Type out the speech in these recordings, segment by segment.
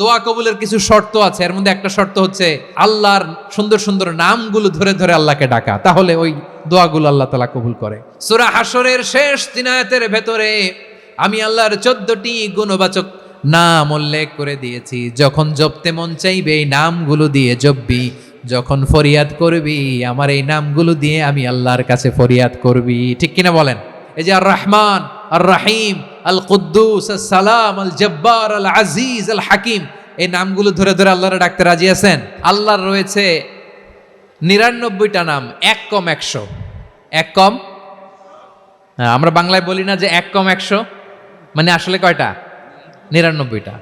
দোয়া কবুলের কিছু শর্ত আছে, এর মধ্যে একটা শর্ত হচ্ছে আল্লাহর সুন্দর সুন্দর নামগুলো ধরে ধরে আল্লাহকে ডাকা, তাহলে ওই দোয়াগুলো আল্লাহ তাআলা কবুল করে। সূরা হাশরের শেষ 3 আয়াতের ভেতরে আমি আল্লাহর 14টি গুণবাচক নাম উল্লেখ করে দিয়েছি। যখন জপতে মন চাইবে এই নামগুলো দিয়ে জপবি, যখন ফরিয়াদ করবি আমার এই নামগুলো দিয়ে আমি আল্লাহর কাছে ফরিয়াদ করবি। ঠিক কিনা বলেন? এই যে আর রহমান, আর রাহিম, আল কুদ্দুস, আল সালাম, আল জব্বার, আল আজিজ, আল হাকিম, এই নামগুলো ধরে ধরে আল্লাহর ডাকতে রাজি আছেন? আল্লাহর রয়েছে 99টা নাম, এক কম 100। এক কম, আমরা বাংলায় বলি না যে এক কম 100, মানে আসলে কয়টা? 99টা।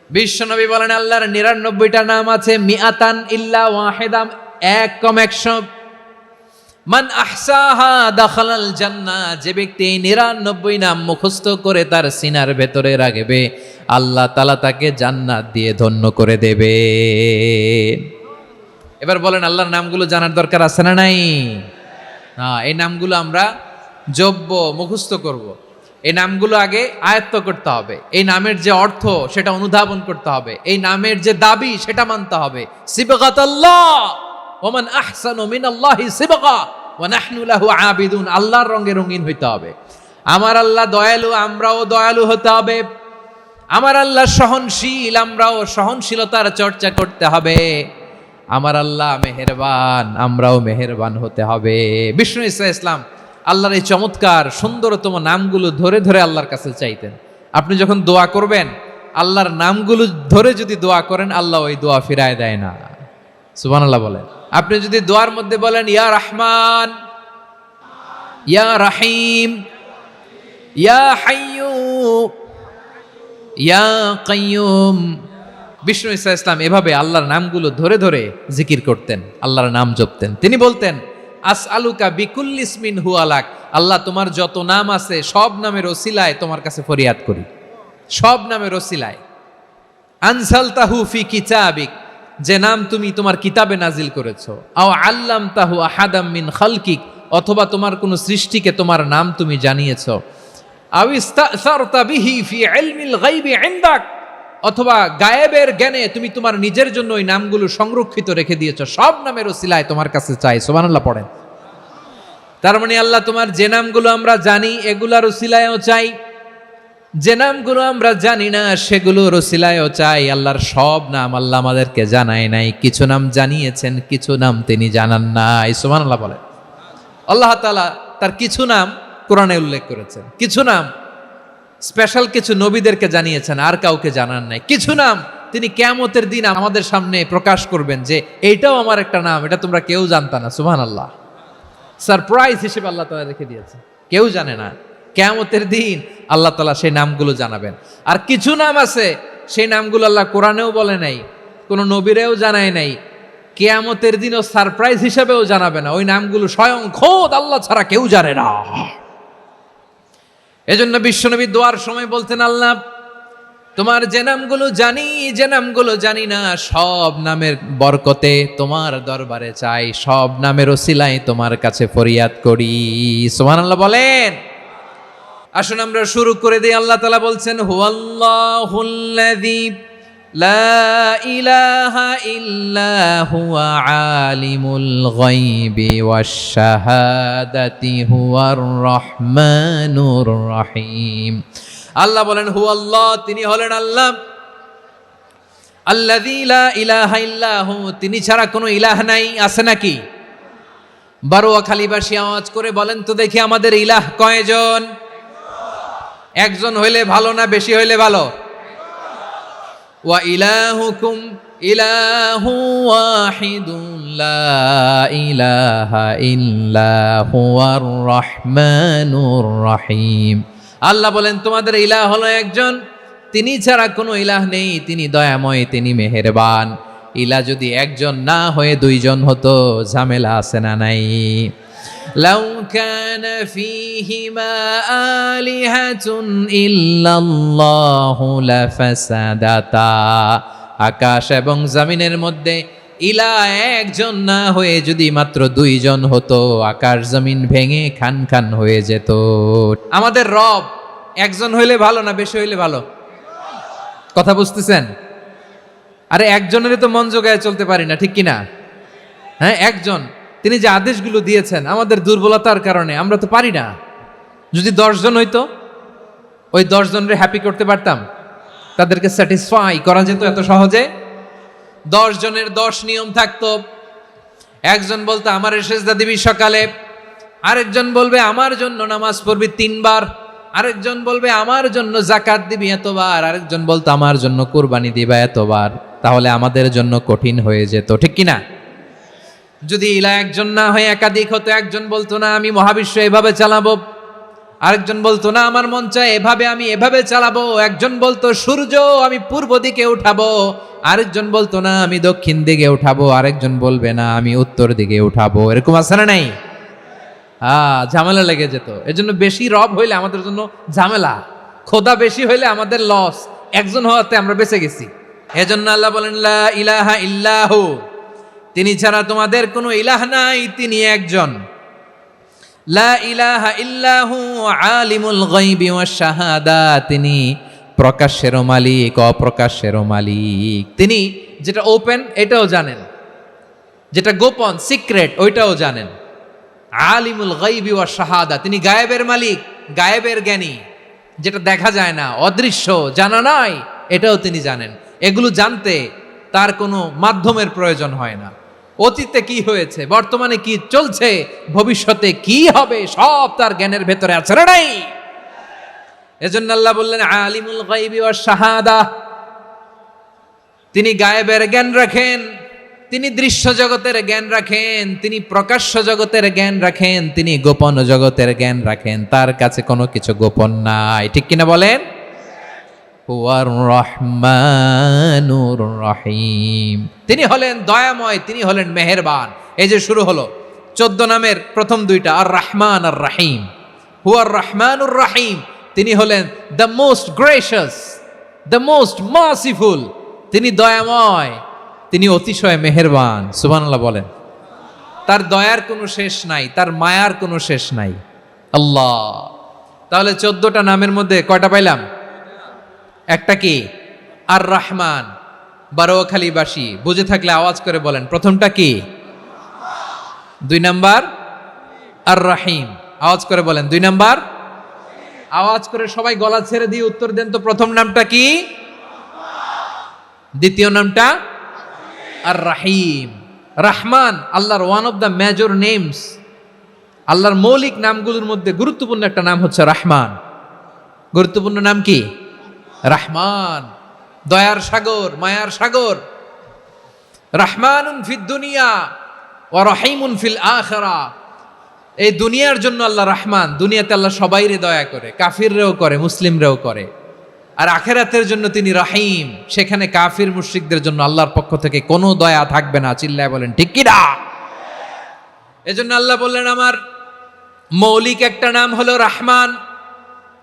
বিশ্বনবী বলেন আল্লাহর 99টা নাম আছে, মিআতান ইল্লা ওয়াহিদা, এক কম 100। মান আহসাহা দাখালাল জান্নাহ, যে ব্যক্তি 99 নাম মুখস্থ করে তার সিনার ভেতরে রাখবে আল্লাহ তাআলা তাকে জান্নাত দিয়ে ধন্য করে দেবে। এবার বলেন আল্লাহর নামগুলো জানার দরকার আছে না নাই? এই নামগুলো আমরা জপব, মুখস্থ করব। এই নামগুলো আগে আয়ত্ত করতে হবে। এই নামের যে অর্থ সেটা অনুধাবন করতে হবে। এই নামের যে দাবি সেটা মানতে হবে। সিবগাতাল্লাহ ওয়া মান আহসানু মিনাল্লাহি সিবগা ওয়া নাহনু লাহু আবিদুন। আল্লাহর রঙে রঙিন হইতে হবে। আমার আল্লাহ দয়ালু, আমরাও দয়ালু হতে হবে। আমার আল্লাহ সহনশীল, আমরাও সহনশীলতার চর্চা করতে হবে। আমার আল্লাহ মেহেরবান, আমরাও মেহেরবান হতে হবে। বিষ্ণু ঈসা ইসলাম আল্লাহর এই চমৎকার সুন্দরতম নামগুলো ধরে ধরে আল্লাহর কাছে চাইতেন। আপনি যখন দোয়া করবেন আল্লাহর নামগুলো ধরে যদি দোয়া করেন আল্লাহ ওই দোয়া ফিরায় দেয় না। সুবহানাল্লাহ বলেন। আপনি যদি দোয়ার মধ্যে বলেন ইয়া রহমান, ইয়া রাহিম, ইয়া হাইয়্যু, ইয়া কাইয়্যুম, বিষ্ণু ঈসা ইসলাম এভাবে আল্লাহর নামগুলো ধরে ধরে জিকির করতেন, আল্লাহর নাম জপতেন। তিনি বলতেন আসআলুকা বিকুল্লি ইসমিন হুয়া লাক, আল্লাহ তোমার যত নাম আছে সব নামের ওসিলায় তোমার কাছে ফরিয়াদ করি, সব নামের ওসিলায়। আনসালতাহু ফি কিতাবিক, যে নাম তুমি তোমার কিতাবে নাজিল করেছো। আও আল্লামতাহু আহাদাম মিন খালকিক, অথবা তোমার কোন সৃষ্টিকে তোমার নাম তুমি জানিয়েছো। আও ইস্তাসারতা বিহি ফি ইলমিল গায়বি ইনদাক, অথবা গায়েবের জ্ঞানে তুমি তোমার নিজের জন্য ওই নামগুলো সংরক্ষিত রেখে দিয়েছো। সব নামের ওসিলায় তোমার কাছে চাই। সুবহানাল্লাহ পড়েন। তার মানে আল্লাহ তোমার যে নামগুলো আমরা জানি এগুলার ওসিলায়ও চাই, যে নামগুলো আমরা জানি না সেগুলোর ওসিলায়ও চাই। আল্লাহর সব নাম আল্লাহ আমাদেরকে জানায় নাই, কিছু নাম জানিয়েছেন, কিছু নাম তিনি জানান নাই। সুবহানাল্লাহ বলেন। আল্লাহ তাআলা তার কিছু নাম কোরআনে উল্লেখ করেছেন, কিছু নাম স্পেশাল কিছু নবীদেরকে জানিয়েছেন, আর কাউকে জানান নাই। কিছু নাম তিনি কিয়ামতের দিন আমাদের সামনে প্রকাশ করবেন যে এইটাও আমার একটা নাম, এটা তোমরা কেউ জানতা না। সুবহানাল্লাহ, সারপ্রাইজ হিসেবে আল্লাহ তাআলা রেখে দিয়েছে, কেউ জানে না। কিয়ামতের দিন আল্লাহ তাআলা সেই নামগুলো জানাবেন। আর কিছু নাম আছে সেই নামগুলো আল্লাহ কোরআনেও বলে নাই, কোনো নবীরেও জানায় নাই, কিয়ামতের দিনও সারপ্রাইজ হিসেবেও জানাবে না। ওই নামগুলো স্বয়ং খোদ আল্লাহ ছাড়া কেউ জানে না। এজন্য বিশ্বনবী দোয়ার সময় বলতেন আল্লাহ তোমার যে নামগুলো জানি, যে নামগুলো জানি না, সব নামের বরকতে তোমার দরবারে চাই, সব নামের ওসিলায় তোমার কাছে ফরিয়াদ করি। সুবহানাল্লাহ বলেন। আসুন আমরা শুরু করে দিই। আল্লাহ তাআলা বলছেন হুয়াল্লাহুল্লাযী লা ইলাহা ইল্লা হুয়া আলিমুল গায়বি ওয়াশ শাহাদাতি হুয়ার রহমানুর রহিম। আল্লাহ বলেন হুয়াল্লাহ, তিনি হলেন আল্লাহ, আল্লাযী লা ইলাহা ইল্লা হু, তিনি ছাড়া কোনো ইলাহ নাই। আছে নাকি? বারোয়াখালীবাসী আওয়াজ করে বলেন তো দেখি আমাদের ইলাহ কয়জন? একজন হইলে ভালো না বেশি হইলে ভালো? ওয়া ইলাহুকুম ইলাহু ওয়াহিদুন লা ইলাহা ইল্লা হুয়ার রহমানুর রহিম। আল্লাহ বলেন তোমাদের ইলাহ হলো একজন, তিনি ছাড়া কোনো ইলাহ নেই, তিনি দয়াময়, তিনি মেহেরবান। ইলাহ যদি একজন না হয়ে দুইজন হতো, ঝামেলা আছে না নাই? লাউ কানা ফীহিমা আলিহাতুন ইল্লাল্লাহু লাফাসাদাতা, আকাশ এবং জমিনের মধ্যে ইলাহ একজন না হয়ে যদি মাত্র দুইজন হতো, আকাশ জমিন ভেঙে খান খান হয়ে যেত। আমাদের রব একজন হইলে ভালো না বেশি হইলে ভালো? কথা বুঝতেছেন? আরে একজনেরই তো মন জোগায় চলতে পারি না, ঠিক কিনা? হ্যাঁ, একজন, তিনি যে আদেশগুলো দিয়েছেন আমাদের দুর্বলতার কারণে আমরা তো পারি না। যদি 10 জন হইতো, ওই 10 জনের হ্যাপি করতে পারতাম, তাদেরকে স্যাটিসফাই করা যেত এত সহজে? 10 জনের 10 নিয়ম থাকতো। একজন বলতো আমার সেজদা দিবি সকালে, আরেকজন বলবে আমার জন্য নামাজ পড়বি 3 বার, আরেকজন বলবে আমার জন্য যাকাত দিবি এতবার, আরেকজন বলতো আমার জন্য কুরবানি দিবা এতবার। তাহলে আমাদের জন্য কঠিন হয়ে যেত, ঠিক কিনা? যদি ইলা একজন না হয়ে একাধিক হতো, একজন বলতো না আমি মহাবিশ্ব এভাবে চালাবো, আরেকজন বলতো না আমার মন চায় এভাবে, আমি এভাবে চালাবো, একজন বলতো সূর্য আমি পূর্ব দিকে উঠাবো, আরেকজন বলতো না আমি দক্ষিণ দিকে উঠাবো, আরেকজন বলবে না আমি উত্তর দিকে উঠাবো। এরকম আছে না নাই? ঝামেলা লেগে যেত। এজন্য বেশি রব হইলে আমাদের জন্য ঝামেলা, খোদা বেশি হইলে আমাদের লস। একজন হওয়াতে আমরা বেঁচে গেছি। এজন্য আল্লাহ বলেন লা ইলাহা ইল্লাহু, তিনি ছাড়া তোমাদের কোনো ইলাহ নাই, তিনি একজন। লা ইলাহা ইল্লাহু আলিমুল গায়বি ওয়াশ শাহাদা, তিনি প্রকাশ্যেরও মালিক অপ্রকাশ্যেরও মালিক। তিনি যেটা ওপেন এটাও জানেন, যেটা গোপন সিক্রেট ওইটাও জানেন। আলিমুল গায়বি ওয়াশ শাহাদা, তিনি গায়েবের মালিক, গায়েবের জ্ঞানী, যেটা দেখা যায় না, অদৃশ্য, জানা নাই, এটাও তিনি জানেন। এগুলো জানতে তার কোনো মাধ্যমের প্রয়োজন হয় না। অতীতে কি হয়েছে, বর্তমানে কি চলছে, ভবিষ্যতে কি হবে, সব তার জ্ঞানের ভেতরে আছে না নাই? এজন্য আল্লাহ বললেন আলিমুল গায়বি ওয়াশ শাহাদা, তিনি গায়েবের জ্ঞান রাখেন, তিনি দৃশ্য জগতের জ্ঞান রাখেন, তিনি প্রকাশ্য জগতের জ্ঞান রাখেন, তিনি গোপন জগতের জ্ঞান রাখেন। তার কাছে কোনো কিছু গোপন নাই, ঠিক কিনা বলেন? হুয়ার রহমানুর রহিম, তিনি হলেন দয়াময়, তিনি হলেন মেহেরবান। এই যে শুরু হলো 14 নামের প্রথম 2টা, আর রহমান আর রহিম। হুয়ার রহমানুর রহিম, তিনি হলেন the most gracious, the most merciful, তিনি দয়াময়, তিনি অতিশয় মেহেরবান। সুবহানাল্লাহ বলেন। তার দয়ার কোনো শেষ নাই, তার মায়ার কোনো শেষ নাই। আল্লাহ, তাহলে 14টা নামের মধ্যে কয়টা পাইলাম? একটা কি? আর রহমান। বারোয়াখালীবাসী বুঝে থাকলে আওয়াজ করে বলেন, প্রথমটা কি? 2 নাম্বার আর রহিম। আওয়াজ করে বলেন 2 নাম্বার। আওয়াজ করে সবাই গলা ছেড়ে দিয়ে উত্তর দেন তো, প্রথম নামটা কি? দ্বিতীয় নামটা? আর রাহিম। রহমান আল্লাহর one of the major names, আল্লাহর মৌলিক নামগুলোর মধ্যে গুরুত্বপূর্ণ একটা নাম হচ্ছে রহমান। গুরুত্বপূর্ণ নাম কি? রহমান, দয়ার সাগর, মায়ার সাগর। রহমানুন ফিদ দুনিয়া ওয়া রহিমুন ফিল আখিরা, এই দুনিয়ার জন্য আল্লাহ রহমান, দুনিয়াতে আল্লাহ সবাইরে দয়া করে, কাফিররেও করে, মুসলিমরেও করে। আর আখিরাতের জন্য তিনি রহিম, সেখানে কাফির মুশরিকদের জন্য আল্লাহর পক্ষ থেকে কোনো দয়া থাকবে না। চিল্লায় বলেন ঠিক কি না? এজন্য আল্লাহ বললেন আমার মৌলিক একটা নাম হলো রহমান।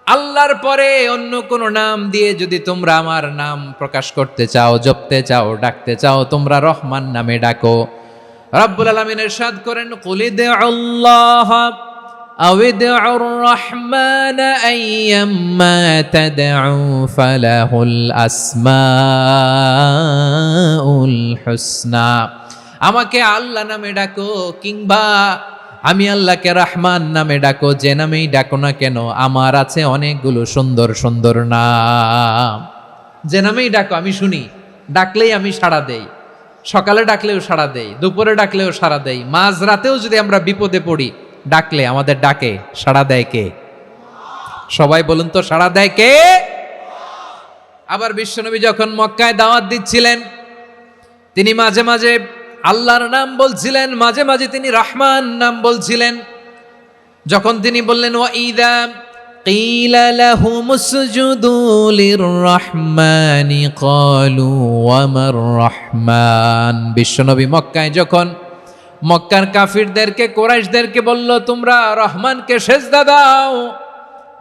আল্লাহর পরে অন্য কোন নাম দিয়ে যদি তোমরা আমার নাম প্রকাশ করতে চাও, জপতে চাও, ডাকতে চাও, তোমরা রহমান নামে ডাকো। রব্বুল আলামিন ইরশাদ করেন কুলিদুল্লাহ আউদুর রহমান আইয়াম্মা তাদউ ফালাহুল আসমাউল হুসনা, আমাকে আল্লাহ নামে ডাকো কিংবা আমি আল্লাহকে রহমান নামে ডাকো, যে নামেই ডাকো না কেন আমার আছে অনেকগুলো সুন্দর সুন্দর নাম। যে নামেই ডাকো আমি শুনি, ডাকলেই আমি সাড়া দেই। সকালে ডাকলেও সাড়া দেই, দুপুরে ডাকলেও সাড়া দেই, মাঝ রাতেও যদি আমরা বিপদে পড়ি ডাকলে আমাদের ডাকে সাড়া দেয় কে? সবাই বলুন তো, সাড়া দেয় কে? আবার বিশ্বনবী যখন মক্কায় দাওয়াত দিচ্ছিলেন, তিনি মাঝে মাঝে আল্লাহর নাম বলছিলেন, মাঝে মাঝে তিনি রহমান নাম বলছিলেন। যখন তিনি বললেন ওয়াইদা কিলা লাহুমুসজুদু লিররহমানি ক্বালু ওয়ামার রহমান, বিশ্বনবী মক্কায় যখন মক্কার কাফিরদেরকে, কুরাইশদেরকে বলল তোমরা রহমানকে সেজদা দাও,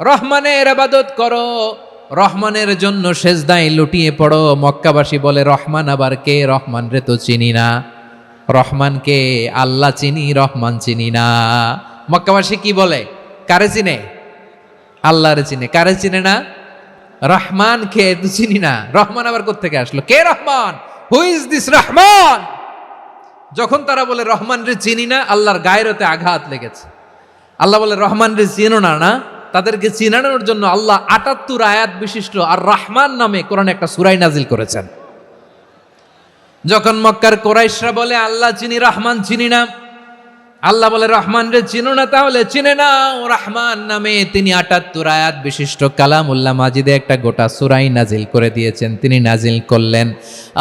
রহমানের ইবাদত করো, রহমানের জন্য সেজদায় লুটিয়ে পড়ো, মক্কাবাসী বলে রহমান আবার কে? রহমান রে তো চিনি না। রহমানকে আল্লাহ চিনি, রহমান চিনি না। মক্কাবাসী কি বলে? কারে চিনে? আল্লাহরে চিনে। কারে চিনে না? রহমান কে তো চিনি না। রহমান আবার কোত্থেকে আসলো? কে Rahman? Who is this Rahman? যখন তারা বলে রহমান রে চিনি না, আল্লাহর গায়রতে আঘাত লেগেছে। আল্লাহ বলে রহমান রে চিনো না, না? তাদেরকে চিনানোর জন্য আল্লাহ ৭৮ আয়াত বিশিষ্ট আর রহমান নামে কোরআনে একটা সূরা নাজিল করেছেন। যখন মক্কার কুরাইশরা বলে আল্লাহ চিনি, রহমান চিনি না, আল্লাহ বলে রহমান রে চিনো না, তাহলে চিনে নাও রহমান নামে তিনি ৭৮ আয়াত বিশিষ্ট কালামুল্লাহ মাজিদে একটা গোটা সূরাই নাজিল করে দিয়েছেন। তিনি নাজিল করলেন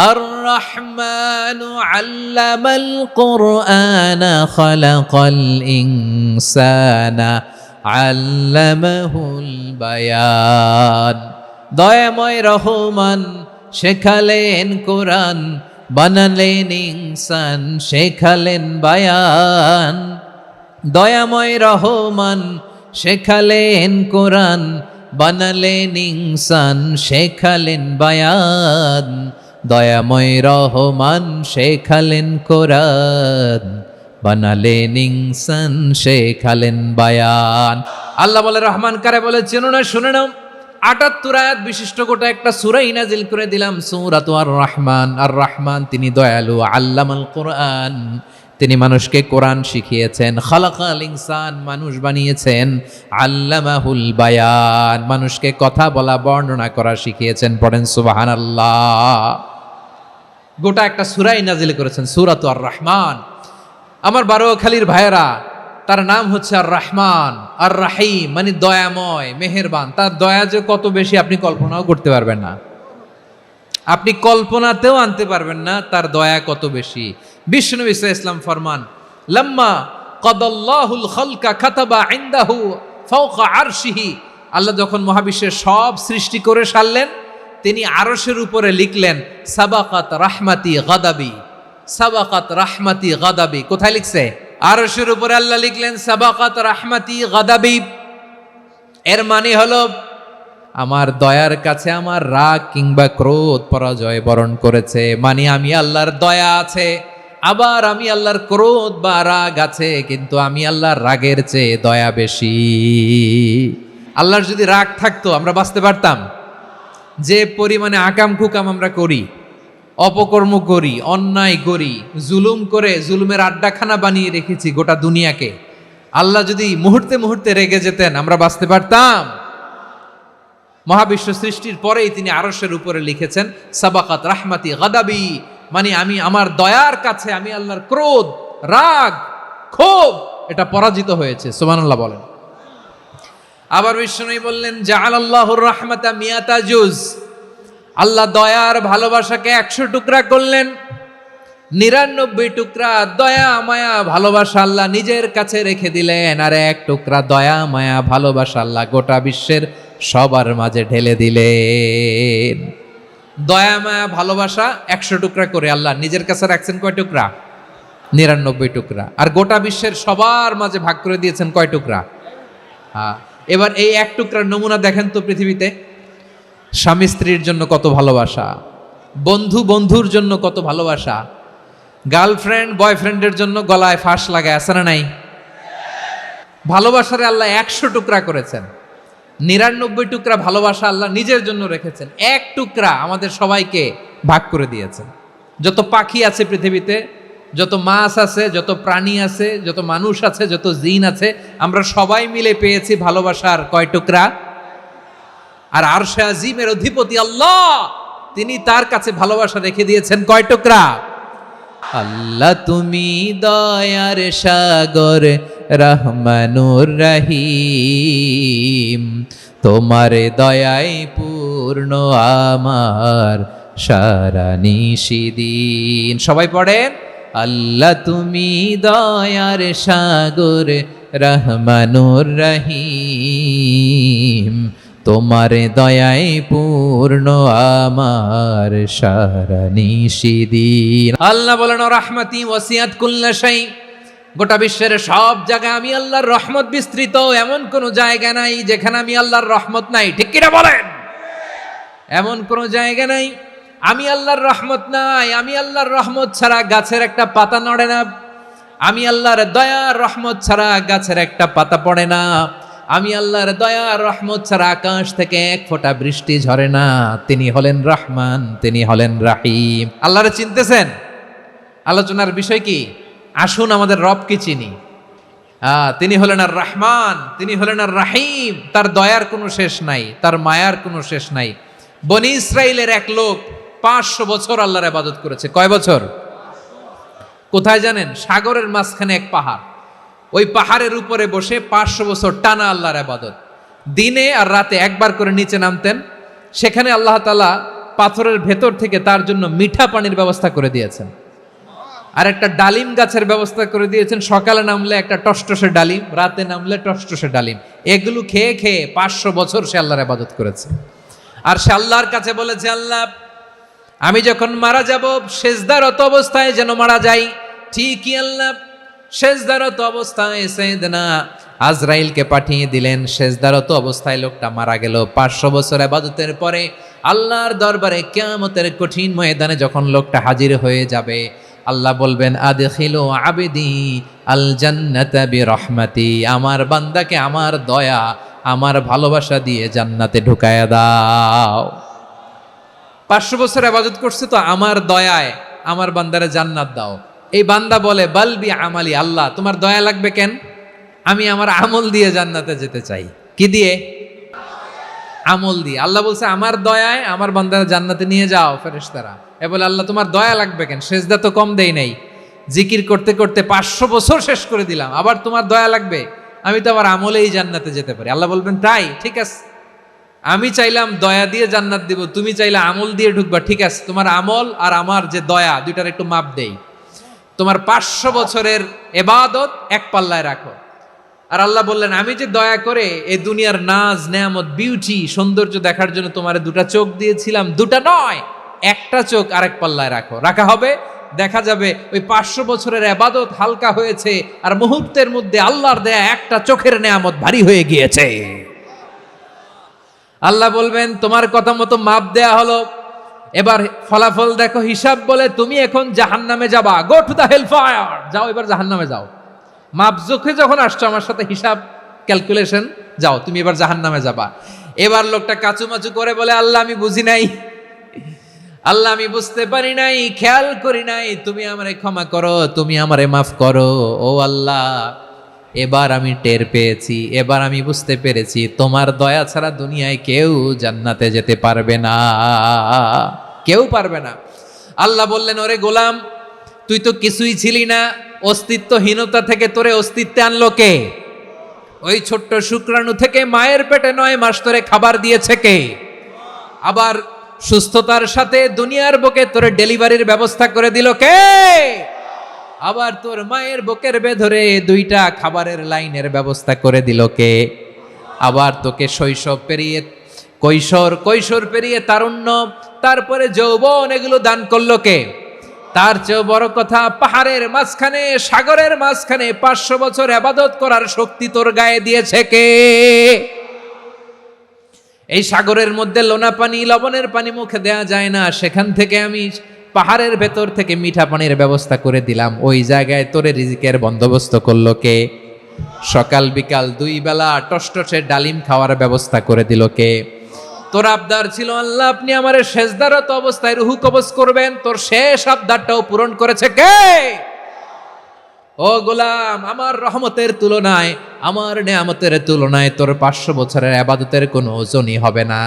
আর রহমানু আল্লামাল কুরআনা খালাকাল ইনসানা আল্লামাহুল বায়ান। দয়াময় রহমান শেখালেন কোরআন, বানালেন ইনসান শেখালেন বায়ান। দয়াময় রহমান শেখালেন কোরআন, বানালেন ইনসান শেখালেন বায়ান। দয়াময় রহমান শেখালেন কোরআন, বানালেন ইনসান শেখালেন বায়ান। আল্লাহ বলে রহমান কারে বলে চেনো না? শুনে নাও, ৭৮ আয়াত বিশিষ্ট গোটা একটা সূরা নাজিল করে দিলাম, সূরাতু আর রহমান। আর রহমান তিনি দয়ালু, আল্লামাল কোরআন তিনি মানুষকে কোরআন শিখিয়েছেন, খালাকাল ইনসান মানুষ বানিয়েছেন, আল্লামাহুল বায়ান মানুষকে কথা বলা বর্ণনা করা শিখিয়েছেন। পড়েন সুবহানাল্লাহ। গোটা একটা সূরা নাজিল করেছেন, সূরাতু আর রহমান। আমার বারোখালীর ভাইয়েরা, তার নাম হচ্ছে আর রহমান আর রাহিম, মানে দয়াময় মেহেরবান। তার দয়া যে কত বেশি আপনি কল্পনাও করতে পারবেন না, আপনি কল্পনাতেও আনতে পারবেন না তার দয়া কত বেশি। বিশ্বনবী সাল্লাল্লাহু আলাইহি ওয়াসাল্লাম ফরমান, লাম্মা কাদাল্লাহুল খালকা কাতাবা ইনদাহু ফাওকা আরশিহি। আল্লাহ যখন মহাবিশ্বের সব সৃষ্টি করে সারলেন, তিনি আরশের উপরে লিখলেন সাবাকাত রাহমাতি গাদাবি, সাবাকাত রাহমাতি গাদাবি। কোথায় লিখছে? আরশের উপরে আল্লাহ লিখলেন সাবাকাত রাহমাতি গাদাবি। এর মানে হলো আমার দয়ার কাছে আমার রাগ কিংবা ক্রোধ পরাজয় বরণ করেছে। মানে আমি আল্লাহর দয়া আছে, আবার আমি আল্লাহর ক্রোধ বা রাগ আছে, কিন্তু আমি আল্লাহর রাগের চেয়ে দয়া বেশি। আল্লাহর যদি রাগ থাকতো আমরা বাঁচতে পারতাম? যে পরিমাণে আকাম কুকাম আমরা করি, অপকর্ম করি, অন্যায় করি, জুলুম করে জুলুমের আড্ডাখানা বানিয়ে রেখেছি গোটা দুনিয়াকে, আল্লাহ যদি মুহূর্তে মুহূর্তে রেগে যেতেন আমরা বাঁচতে পারতাম? মহাবিশ্ব সৃষ্টির পরেই তিনি আরশের উপরে লিখেছেন সাবাকাত রাহমাতি গাদাবি, মানে আমি আমার দয়ার কাছে আমি আল্লাহর ক্রোধ, রাগ, ক্ষোভ এটা পরাজিত হয়েছে। সুবহানাল্লাহ বলেন। আবার বিষ্ণু বললেন জাআলাল্লাহুর রাহমাতা মিয়াতা জুজ। আল্লাহ দয়ার ভালোবাসাকে ১০০ টুকরা করলেন, ৯৯ টুকরা দয়া মায়া ভালোবাসা আল্লাহ নিজের কাছে রেখে দিলেন, আর ১ টুকরা দয়া মায়া ভালোবাসা আল্লাহ গোটা বিশ্বের সবার মাঝে ঢেলে দিলেন। দয়া মায়া ভালোবাসা ১০০ টুকরা করে আল্লাহ নিজের কাছে রাখছেন কয় টুকরা? ৯৯ টুকরা। আর গোটা বিশ্বের সবার মাঝে ভাগ করে দিয়েছেন কয় টুকরা? হ্যাঁ। এবার এই ১ টুকরার নমুনা দেখেন তো পৃথিবীতে। স্বামী স্ত্রীর জন্য কত ভালোবাসা, বন্ধু বন্ধুর জন্য কত ভালোবাসা, গার্লফ্রেন্ড বয়ফ্রেন্ডের জন্য গলায় ফাঁস লাগায়, আছে না নাই? ভালোবাসারে আল্লাহ ১০০ টুকরা করেছেন, ৯৯ টুকরা ভালোবাসা আল্লাহ নিজের জন্য রেখেছেন, ১ টুকরা আমাদের সবাইকে ভাগ করে দিয়েছেন। যত পাখি আছে পৃথিবীতে, যত মাছ আছে, যত প্রাণী আছে, যত মানুষ আছে, যত জিন আছে, আমরা সবাই মিলে পেয়েছি ভালোবাসার কয় টুকরা? আর আরশে আজিমের অধিপতি আল্লাহ তিনি তার কাছে ভালোবাসা রেখে দিয়েছেন কয় টুকরা? আল্লাহ তুমি দয়ার সাগর রহমানুর রহিম, তোমার দয়ায় পূর্ণ আমার সারা নিশিদিন। সবাই পড়েন আল্লাহ তুমি দয়ার সাগর রহমানুর রহিম, তোমার দয়ায় পূর্ণ আমার সারা নিশিদিন। আল্লাহ বলেন রাহমাতি ওয়াসিআত কুল্লা শাই, গোটা বিশ্বের সব জায়গায় আমি আল্লাহর রহমত বিস্তৃত, এমন কোন জায়গা নাই যেখানে আমি আল্লাহর রহমত নাই। ঠিক কিনা বলেন? এমন কোন জায়গা নাই আমি আল্লাহর রহমত নাই। আমি আল্লাহর রহমত ছাড়া গাছের একটা পাতা নড়ে না, আমি আল্লাহর দয়ার রহমত ছাড়া গাছের একটা পাতা পড়ে না, আমি আল্লাহর দয়া আর রহমত ছাড়া আকাশ থেকে এক ফোঁটা বৃষ্টি ঝরে না। তিনি হলেন রহমান, তিনি হলেন রাহিম। আল্লাহরে চিনতেছেন? আলোচনার বিষয় কি? আসুন আমাদের রবকে চিনি। তিনি হলেন আর রহমান, তিনি হলেন আর রাহিম। তার দয়ার কোনো শেষ নাই, তার মায়ার কোনো শেষ নাই। বনি ইসরাইলের এক লোক 500 বছর আল্লাহর ইবাদত করেছে। কয় বছর? কোথায় জানেন? সাগরের মাঝখানে এক পাহাড়, ওই পাহাড়ের উপরে বসে 500 বছর টানা আল্লাহর ইবাদত। দিনে আর রাতে একবার করে নিচে নামতেন। সেখানে আল্লাহ তাআলা পাথরের ভেতর থেকে তার জন্য মিঠা পানির ব্যবস্থা করে দিয়েছেন, আর একটা ডালিম গাছের ব্যবস্থা করে দিয়েছেন। সকালে নামলে একটা টসটসে ডালিম, রাতে নামলে টসটসে ডালিম। এগুলো খেয়ে খেয়ে 500 বছর সে আল্লাহর ইবাদত করেছে। আর সে আল্লাহর কাছে বলেছে, আল্লাহ আমি যখন মারা যাব সেজদারত অবস্থায় যেন মারা যাই। ঠিকই আল্লাহ সেজদারত অবস্থায় সাইয়েদনা আজরাইলকে পাঠিয়ে দিলেন। সেজদারত অবস্থায় লোকটা মারা গেল। 500 বছর ইবাদতের পরে আল্লাহর দরবারে কিয়ামতের কঠিন ময়দানে যখন লোকটা হাজির হয়ে যাবে, আল্লাহ বলবেন, আদখিলু আবদি আল জান্নাতা বিরহমাতি। আমার বান্দাকে আমার দয়া, আমার ভালোবাসা দিয়ে জান্নাতে ঢুকায়া দাও। 500 বছর ইবাদত করছে তো আমার দয়ায় আমার বান্দারে জান্নাত দাও। এই বান্দা বলে, বালবি আমালি, আল্লাহ তোমার দয়া লাগবে কেন? আমি আমার আমল দিয়ে জান্নাতে যেতে চাই। কি দিয়ে? আমল দিয়ে। আল্লাহ বলছে, আমার দয়ায় আমার বান্দারে জান্নাতে নিয়ে যাও ফেরেশতারা। এ বলে, আল্লাহ তোমার দয়া লাগবে কেন? সেজদা তো কম দেই নাই, জিকির করতে করতে 500 বছর শেষ করে দিলাম, আবার তোমার দয়া লাগবে? আমি তো আমার আমলেই জান্নাতে যেতে পারি। আল্লাহ বলবেন, তাই ঠিক আছে, আমি চাইলাম দয়া দিয়ে জান্নাত দিব, তুমি চাইলে আমল দিয়ে ঢুকবা। ঠিক আছে, তোমার আমল আর আমার যে দয়া, দুইটার একটু মাপ দেই। তোমার 500 বছরের ইবাদত এক পাল্লায় রাখো। আর আল্লাহ বললেন, আমি যে দয়া করে এই দুনিয়ার নাজ নেয়ামত বিউটি সৌন্দর্য দেখার জন্য তোমার দুটা চোখ দিয়েছিলাম, দুটা নয় একটা চোখ আরেক পাল্লায় রাখো। রাখা হবে, দেখা যাবে ওই 500 বছরের ইবাদত হালকা হয়েছে, আর মুহূর্তের মধ্যে আল্লাহর দেয়া একটা চোখের নেয়ামত ভারী হয়ে গিয়েছে। আল্লাহ বলবেন, তোমার কথা মতো মাপ দেয়া হলো, এবার ফলাফল দেখো, হিসাব বলে তুমি এখন জাহান্নামে যাবা। Go to the hell fire, যাও এবার জাহান্নামে যাও। মাপ চোখে যখন আসছো আমার সাথে হিসাব ক্যালকুলেশন, যাও তুমি এবার জাহান্নামে যাবা। এবার লোকটা কাচুমাচু করে বলে, আল্লাহ আমি বুঝি নাই, আল্লাহ আমি বুঝতে পারি নাই, খেয়াল করি নাই, তুমি আমারে ক্ষমা করো, তুমি আমারে মাফ করো। ও আল্লাহ, এবার আমি টের পেয়েছি, এবার আমি বুঝতে পেরেছি, তোমার দয়া ছাড়া দুনিয়ায় কেউ জান্নাতে যেতে পারবে না, কেউ পারবে না। আল্লাহ বললেন, ওরে গোলাম, তুই তো কিছুই ছিলি না, অস্তিত্বহীনতা থেকে তোরে অস্তিত্বে আনলো কে? ওই ছোট্ট শুক্রাণু থেকে মায়ের পেটে 9 মাস ধরে খাবার দিয়েছে কে? আবার সুস্থতার সাথে দুনিয়ার বুকে তোরে ডেলিভারির ব্যবস্থা করে দিল কে? আবার তোর মায়ের বুকের ভেতরে 2টা খাবারের লাইনের ব্যবস্থা করে দিল কে? আবার তোকে শৈশব পেরিয়ে কৈশোর পেরিয়ে তারুণ্য, তারপরে যৌবন, এগুলো দান করলো কে? তার চেয়েও বড় কথা, পাহাড়ের মাঝখানে, সাগরের মাঝখানে 500 বছর ইবাদত করার শক্তি তোর গায়ে দিয়েছে কে? এই সাগরের মধ্যে লোনা পানি, লবণের পানি মুখে দেয়া যায় না, সেখান থেকে আমি পাহাড়ের ভেতর থেকে মিঠা পানির ব্যবস্থা করে দিলাম। ওই জায়গায় তোরে রিজিকের বন্দোবস্ত করলো কে? সকাল বিকাল 2 বেলা টসটসে ডালিম খাওয়ার ব্যবস্থা করে দিল কে? তোর আবদার ছিল, আল্লাহ আপনি আমার সেজদারত অবস্থায় রুহু কবজ করবেন, তোর শেষ আবদারটাও পূরণ করেছে কে? ও গোলাম, আমার রহমতের তুলনায়, আমার নেয়ামতের তুলনায় তোর 500 বছরের ইবাদতের কোনো ওজনই হবে না।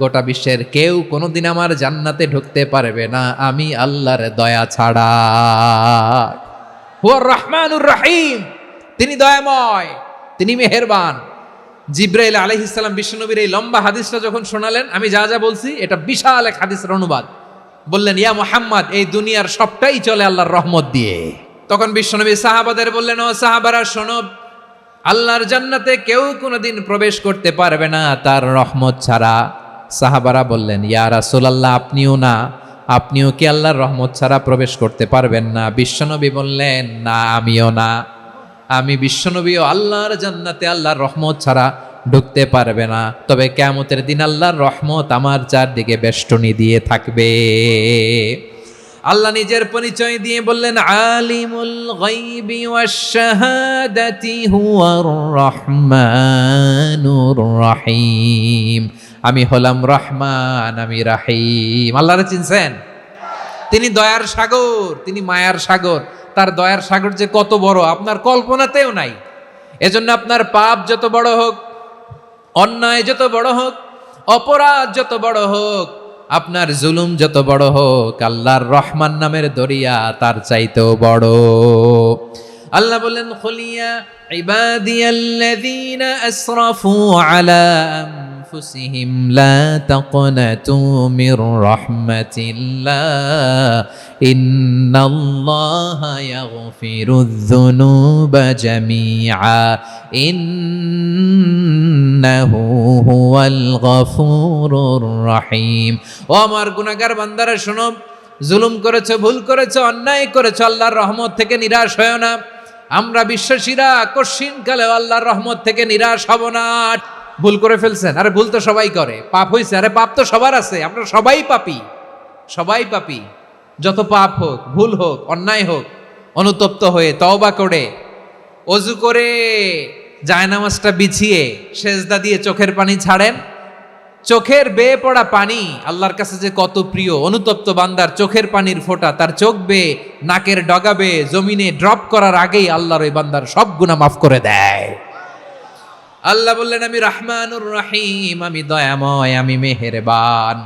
গোটা বিশ্বের কেউ কোনোদিন আমার জান্নাতে ঢুকতে পারবে না আমি আল্লাহর দয়া ছাড়া। হুয়ার রহমানুর রহিম, তিনি দয়াময়, তিনি মেহেরবান। জিব্রাইল আলাইহিস সালাম বিশ্বনবীর এই লম্বা হাদিসটা যখন শোনালেন, আমি যা যা বলছি এটা বিশাল এক হাদিসের অনুবাদ। বললেন, ইয়া মুহাম্মদ, এই দুনিয়ার সবটাই চলে আল্লাহর রহমত দিয়ে। তখন বিশ্বনবী সাহাবাদের বললেন, ও সাহাবারা শোনো, আল্লাহর জান্নাতে কেউ কোনোদিন প্রবেশ করতে পারবে না তার রহমত ছাড়া। সাহাবারা বললেন, ইয়া রাসূলুল্লাহ, আপনিও না, আপনিও কি আল্লাহর রহমত ছাড়া প্রবেশ করতে পারবেন না? বিশ্বনবী বললেন, না আমিও না, আমি বিশ্বনবীও আল্লাহর জান্নাতে আল্লাহর রহমত ছাড়া ঢুকতে পারবে না, তবে কিয়ামতের দিন আল্লাহর রহমত আমার চারদিকে বেষ্টনী দিয়ে থাকবে। আল্লাহ নিজের পরিচয় দিয়ে বললেন, আলিমুল গায়বি ওয়াশ শাহাদাতি হুয়ার রহমানুর রহিম। আমি হলাম রহমান, আমি রাহিম। আল্লাহরে চিনছেন? তিনি দয়ার সাগর, তিনি মায়ার সাগর। তার দয়ার সাগর যে কত বড় আপনার কল্পনাতেও নাই। এজন্য আপনার পাপ যত বড় হোক, অন্যায় যত বড় হোক, অপরাধ যত বড় হোক, আপনার জুলুম যত বড় হোক, আল্লাহর রহমান নামের দরিয়া তার চাইতেও বড়। আল্লাহ বললেন, খুলিয়া ইবাদিয়াল্লাযীনা আসরাফু আলা আনফুসিহিম লা তাকনাতু মির রাহমাতিল্লাহ ইন্নাল্লাহা ইয়াগফিরুয যুনুবা জামিআ ইন্নাহু হুয়াল গফুরুর রহিম। ও আমার গুনাহগার বান্দারা শোনো, জুলুম করেছো, ভুল করেছো, অন্যায় করেছো, আল্লাহর রহমত থেকে নিরাশ হয়ো না। আমরা বিশ্বাসীরা কশিনকালে আল্লাহর রহমত থেকে নিরাশ হব না। ভুল করে ফেলছেন, আরে ভুল তো সবাই করে। পাপ হয়েছে, আরে পাপ তো সবার আছে। আমরা সবাই পাপী, সবাই পাপী। যত পাপ হোক, ভুল হোক, অন্যায় হোক, অনুতপ্ত হয়ে তওবা করে, ওযু করে, জায়নামাজটা বিছিয়ে সেজদা দিয়ে চোখের পানি ছাড়েন। চোখের বেয়ে পড়া পানি আল্লাহর কাছে যে কত প্রিয়। অনুতপ্ত বান্দার চোখের পানির ফোঁটা তার চোখ বেয়ে, নাকের ডগা বেয়ে জমিনে ড্রপ করার আগেই আল্লাহর ওই বান্দার সব গুনাহ মাফ করে দেয়। আল্লাহ বললেন, আমি রহমানুর রহিম, আমি দয়াময়, আমি মেহেরবান।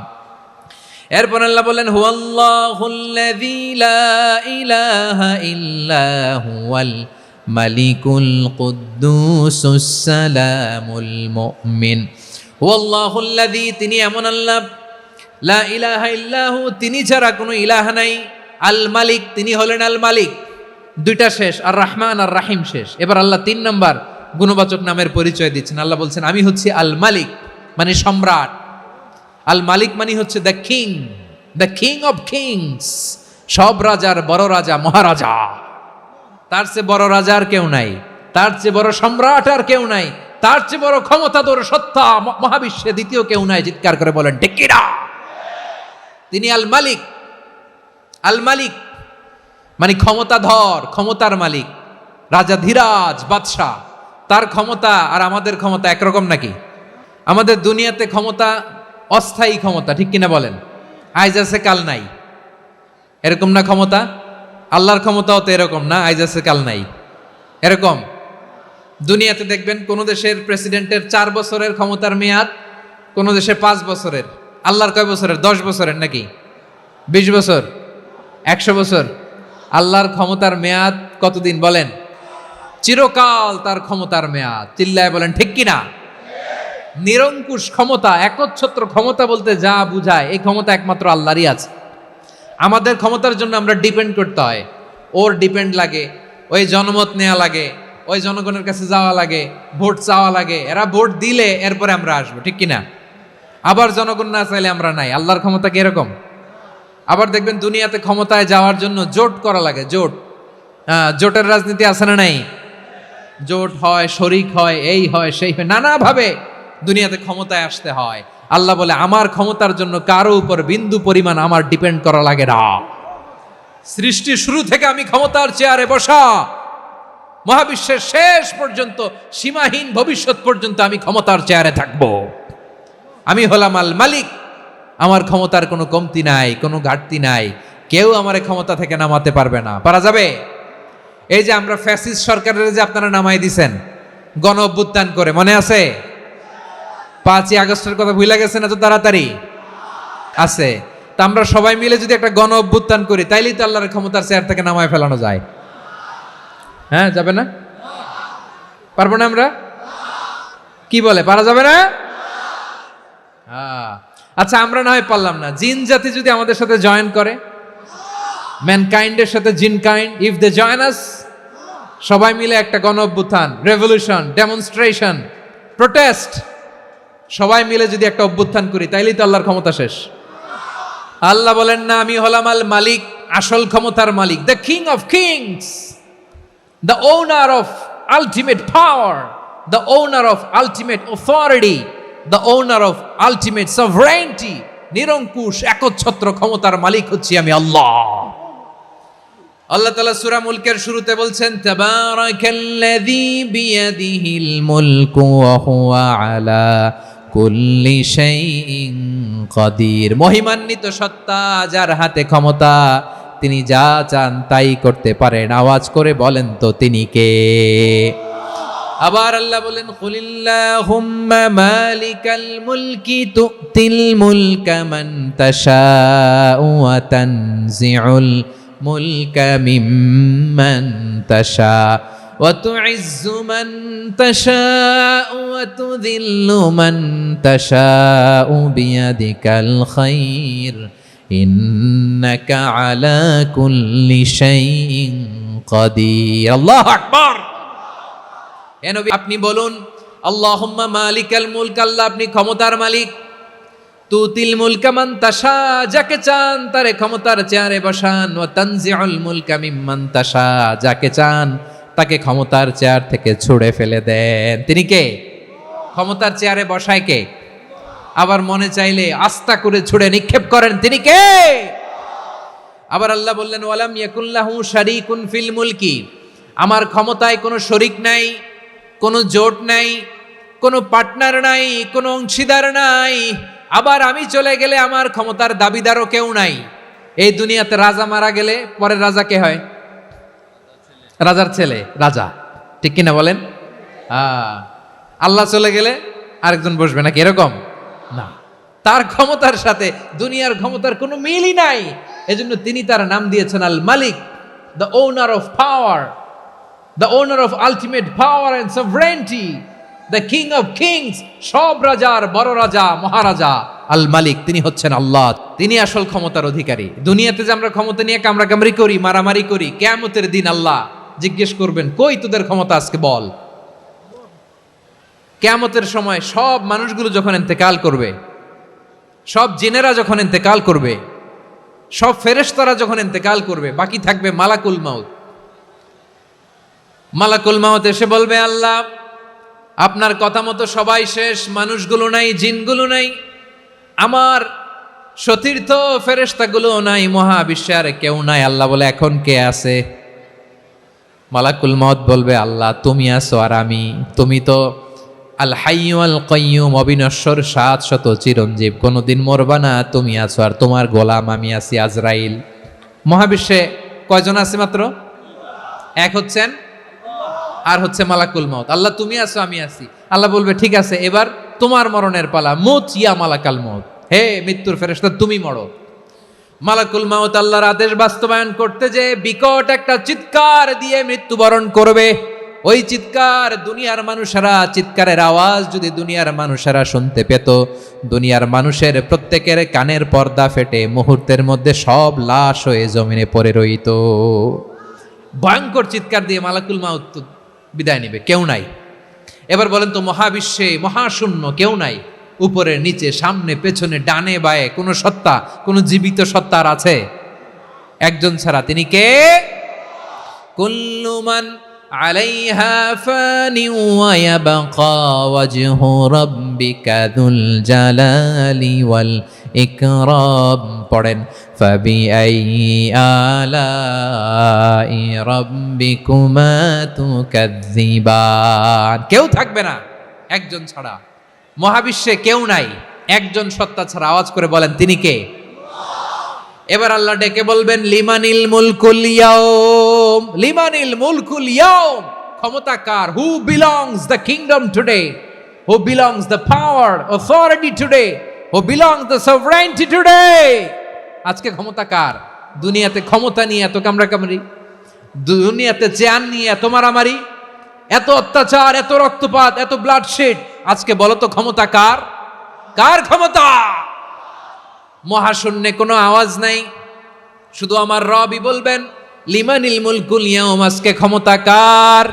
এরপর আল্লাহ বললেন, হুয়াল্লাহুল্লাযী লা ইলাহা ইল্লা হুয়াল মালিকুল কুদ্দুসুস সালামুল মুমিন। হুয়াল্লাহুল্লাযী, তিনি এমন আল্লাহ, লা ইলাহা ইল্লাহু, তিনি ছাড়া কোনো ইলাহ নাই। আল মালিক, তিনি হলেন আল মালিক। দুইটা শেষ, আর রহমান আর রাহিম শেষ। এবার আল্লাহ 3 নাম্বার গুণবাচক নামের পরিচয় দিচ্ছেন। আল্লাহ বলছেন, আমি হচ্ছি আল মালিক, মানে সম্রাট। আল মালিক মানে হচ্ছে the king, the king of kings. সব রাজার বড় রাজা, মহারাজা। তার চেয়ে বড় রাজা আর কেউ নাই, তার চেয়ে বড় সম্রাট আর কেউ নাই, তার চেয়ে বড় ক্ষমতাধর সত্তা মহাবিশ্বে দ্বিতীয় কেউ নাই। চিৎকার করে বলেন ঠিক কিনা? তিনি আল মালিক। আল মালিক মানে ক্ষমতাধর, ক্ষমতার মালিক, রাজা ধীরাজ বাদশাহ। তার ক্ষমতা আর আমাদের ক্ষমতা একরকম নাকি? আমাদের দুনিয়াতে ক্ষমতা অস্থায়ী ক্ষমতা, ঠিক কিনা বলেন? আইজ আছে কাল নাই, এরকম না ক্ষমতা? আল্লাহর ক্ষমতাও তো এরকম না, আইজ আছে কাল নাই এরকম। দুনিয়াতে দেখবেন কোন দেশের প্রেসিডেন্টের 4 বছরের ক্ষমতার মেয়াদ, কোন দেশে 5 বছরের। আল্লাহর কয় বছরের? 10 বছরের নাকি 20 বছর, 100 বছর? আল্লাহর ক্ষমতার মেয়াদ কতদিন বলেন? চিরকাল তার ক্ষমতার মেয়াদ। চিল্লায় বলেন ঠিক কিনা? নিরঙ্কুশ ক্ষমতা, একচ্ছত্র ক্ষমতা বলতে যা বুঝায়, এই ক্ষমতা একমাত্র আল্লাহরই আছে। আমাদের ক্ষমতার জন্য আমরা ডিপেন্ড করতে হয়, ওর ডিপেন্ড লাগে, ওই জনমত নেওয়া লাগে, ওই জনগণের কাছে যাওয়া লাগে, ভোট চাওয়া লাগে। এরা ভোট দিলে এরপরে আমরা আসবো, ঠিক কিনা? আবার জনগণ না চাইলে আমরা নাই। আল্লাহর ক্ষমতা কি এরকম? আবার দেখবেন দুনিয়াতে ক্ষমতায় যাওয়ার জন্য জোট করা লাগে, জোট। জোটের রাজনীতি আছে না নাই? জোট হয়, শরিক হয়, এই হয়, সেই হয়, নানাভাবে দুনিয়াতে ক্ষমতায় আসতে হয়। আল্লাহ বলে, আমার ক্ষমতার জন্য কারো উপর বিন্দু পরিমাণ আমার ডিপেন্ড করা লাগে না। সৃষ্টির শুরু থেকে আমি ক্ষমতার চেয়ারে বসা, মহাবিশ্বের শেষ পর্যন্ত, সীমাহীন ভবিষ্যৎ পর্যন্ত আমি ক্ষমতার চেয়ারে থাকব। আমি হলাম আল মালিক। আমার ক্ষমতার কোনো কমতি নাই, কোনো ঘাটতি নাই। কেউ আমার ক্ষমতা থেকে নামাতে পারবে না। পারা যাবে? এই যে আমরা ফ্যাসিস্ট সরকারের যে আপনারা নামাই দিছেন গণ অভ্যুত্থান করে, মনে আছে? 5ই আগস্টের কথা ভুলে গেছেন এত তাড়াতাড়ি? আছে। তা আমরা সবাই মিলে যদি একটা গণ অভ্যুত্থান করি, তাইলেই তো আল্লাহর ক্ষমতার চেয়ার থেকে নামায় ফেলানো যায়। হ্যাঁ, যাবে না? পারবো না আমরা? কি বলে, পারা যাবে না? আচ্ছা, আমরা না হয় পারলাম না, জিন জাতি যদি আমাদের সাথে জয়েন করে, ম্যানকাইন্ডের সাথে জিনকাইন্ড, ইফ দে জয়েন আস, সবাই মিলে একটা গণ অভ্যুত্থান, রেভলিউশন, ডেমনস্ট্রেশন, প্রোটেস্ট, সবাই মিলে যদি একটা অভ্যুত্থান করি, তাইলেই তো আল্লাহর ক্ষমতা শেষ। আল্লাহ বলেন না, আমি হলাম আল মালিক, আসল ক্ষমতার মালিক, the king of kings, the owner of ultimate power, the owner of ultimate authority, the owner of ultimate sovereignty, নিরঙ্কুশ একচ্ছত্র ক্ষমতার মালিক হচ্ছি আমি আল্লাহ। আল্লাহ তাআলা সূরা মুলকের শুরুতে বলছেন তাবারাকাল্লাযী বিয়াদিহিল মুলকু ওয়া হুয়া আলা কুল্লি শাইইন কাদির। মহিমান্বিত সত্তা, যার হাতে ক্ষমতা, তিনি যা চান তাই করতে পারেন। আওয়াজ করে বলেন তো তিনি কে? আবার আল্লাহ বলেন কুলিল্লাহুম্মা মালিকাল মুলকি তুতিল মুলকা মান তাশাউ ওয়া তানজিউল মুলকা মিম্মান তাশা ওয়া তুইজ্জু মান তাশাউ ওয়া তুযিল্লু মান তাশাউ বিয়াদিকাল খায়র ইন্নাকা আলা কুল্লি শাইইন কাদির। আল্লাহু আকবার। হে নবী, আপনি বলুন আল্লাহুম্মা মালিকাল মুলক, আল্লাহ আপনি ক্ষমতার মালিক। তুতিল মুলকা মান তাশা, যাকে চান তারে ক্ষমতার চেয়ারে বসান। ওয়া তানজিউল মুলকা মিম্মান তাশা, যাকে চান তাকে ক্ষমতার চেয়ার থেকে ছুঁড়ে ফেলে দেন। তিনি কে? ক্ষমতার চেয়ারে বসায় কে? আবার মনে চাইলে আস্থা করে ছুঁড়ে নিক্ষেপ করেন, তিনি কে? আবার আল্লাহ বললেন ওয়ালাম ইয়াকুল্লাহু শারীকুন ফিল মুলকি, আমার ক্ষমতায় কোনো শরীক নাই, কোনো জোট নাই, কোনো পার্টনার নাই, কোনো অংশীদার নাই। আবার আমি চলে গেলে আমার ক্ষমতার দাবিদারও কেউ নাই। এই দুনিয়াতে রাজা মারা গেলে পরের রাজা কে হয়? রাজার ছেলে রাজা, ঠিক কিনা বলেন? আল্লাহ চলে গেলে আরেকজন বসবে নাকি? এরকম না, তার ক্ষমতার সাথে দুনিয়ার ক্ষমতার কোনো মিলই নাই। এজন্য তিনি তার নাম দিয়েছেন আল মালিক, the owner of power, the owner of ultimate power and sovereignty, the king of kings, সব রাজার বড় রাজা, মহারাজা আল মালিক, তিনি হচ্ছেন আল্লাহ। তিনি আসল ক্ষমতার অধিকারী। দুনিয়াতে যে আমরা ক্ষমতা নিয়ে কামড়াকামড়ি করি, মারামারি করি, কিয়ামতের দিন আল্লাহ জিজ্ঞেস করবেন কই তোদের ক্ষমতা আজকে বল। কিয়ামতের সময় সব মানুষগুলো যখন ইন্তেকাল করবে, সব জিনেরা যখন ইন্তেকাল করবে, সব ফেরেশতারা যখন ইন্তেকাল করবে, বাকি থাকবে মালাকুল মাউত। মালাকুল মাউত এসে বলবে আল্লাহ আপনার কথা মতো সবাই শেষ, মানুষগুলো নাই, জিনগুলো নাই, আমার সতীর্থ ফেরেশতাগুলো নাই, মহাবিশ্বে আর কেউ নাই। আল্লাহ বলে এখন কে আছে? মালাকুল মাউত বলবে আল্লাহ তুমি আছো আর আমি। তুমি তো আল হাইয়্যু আল কাইয়্যুম, অবিনশ্বর, শাশ্বত, চিরঞ্জীব, কোনোদিন মরবা না, তুমি আছো আর তোমার গোলাম আমি আছি আজরাইল। মহাবিশ্বে কয়জন আছে? মাত্র এক, হচ্ছেন আর হচ্ছে মালাকুল মাউত। আল্লাহ তুমি আছো আমি আছি। আল্লাহ বলবে ঠিক আছে, এবার তোমার মরণের পালা, মুত ইয়া মালাকাল মাউত, হে মৃত্যুর ফেরেশতা তুমি মরো। মালাকুল মাউত আল্লাহর আদেশ বাস্তবায়ন করতে যে বিকট একটা চিৎকার দিয়ে মৃত্যুবরণ করবে। ওই চিৎকার দুনিয়ার মানুষেরা, চিৎকারের আওয়াজ যদি দুনিয়ার মানুষেরা শুনতে পেত, দুনিয়ার মানুষের প্রত্যেকের কানের পর্দা ফেটে মুহূর্তের মধ্যে সব লাশ হয়ে জমিনে পড়ে রইত। ভয়ঙ্কর চিৎকার দিয়ে মালাকুল মাউত বিদায় নেবে, কেউ নাই। এবার বলেন তো মহাবিশ্বে মহাশূন্য, কেউ নাই, উপরে নিচে সামনে পেছনে ডানে বায়ে কোনো সত্তা, কোনো জীবিত সত্তা আর আছে? একজন ছাড়া, তিনি কে? কুল্লু মান আলাইহা ফানি ওয়া ইয়াবকা ওয়াজহু রাব্বিকা যুল জালালি ওয়াল ইকরাম। পড়েন ফাবিআইয়ি আলাই রাব্বিকুমা তুকাযযিবান। কেউ থাকবে না একজন ছাড়া, মহাবিশ্বে কেউ নাই একজন সত্তা ছাড়া। আওয়াজ করে বলেন তিনি কে? এবার আল্লাহ ডেকে বলবেন লিমানিল মুলকুল ইয়াউম, লিমানিল মুলকুল ইয়াউম, ক্ষমতা কার? Who belongs the kingdom today, who belongs the power authority today, who belongs the sovereignty today. আজকে ক্ষমতা কার? দুনিয়াতে ক্ষমতা নিয়ে এত কামড়াকামড়ি, দুনিয়াতে চেয়ার নিয়ে এত মারামারি, এত অত্যাচার, এত রক্তপাত, এত ব্লাডশেড, আজকে বলো তো ক্ষমতা কার? কার ক্ষমতা? মহাশূন্যে কোনো আওয়াজ নাই, শুধু আমার রবই বলবেন লিমানিল মুলকুল ইয়াউম, আজকে ক্ষমতা কার?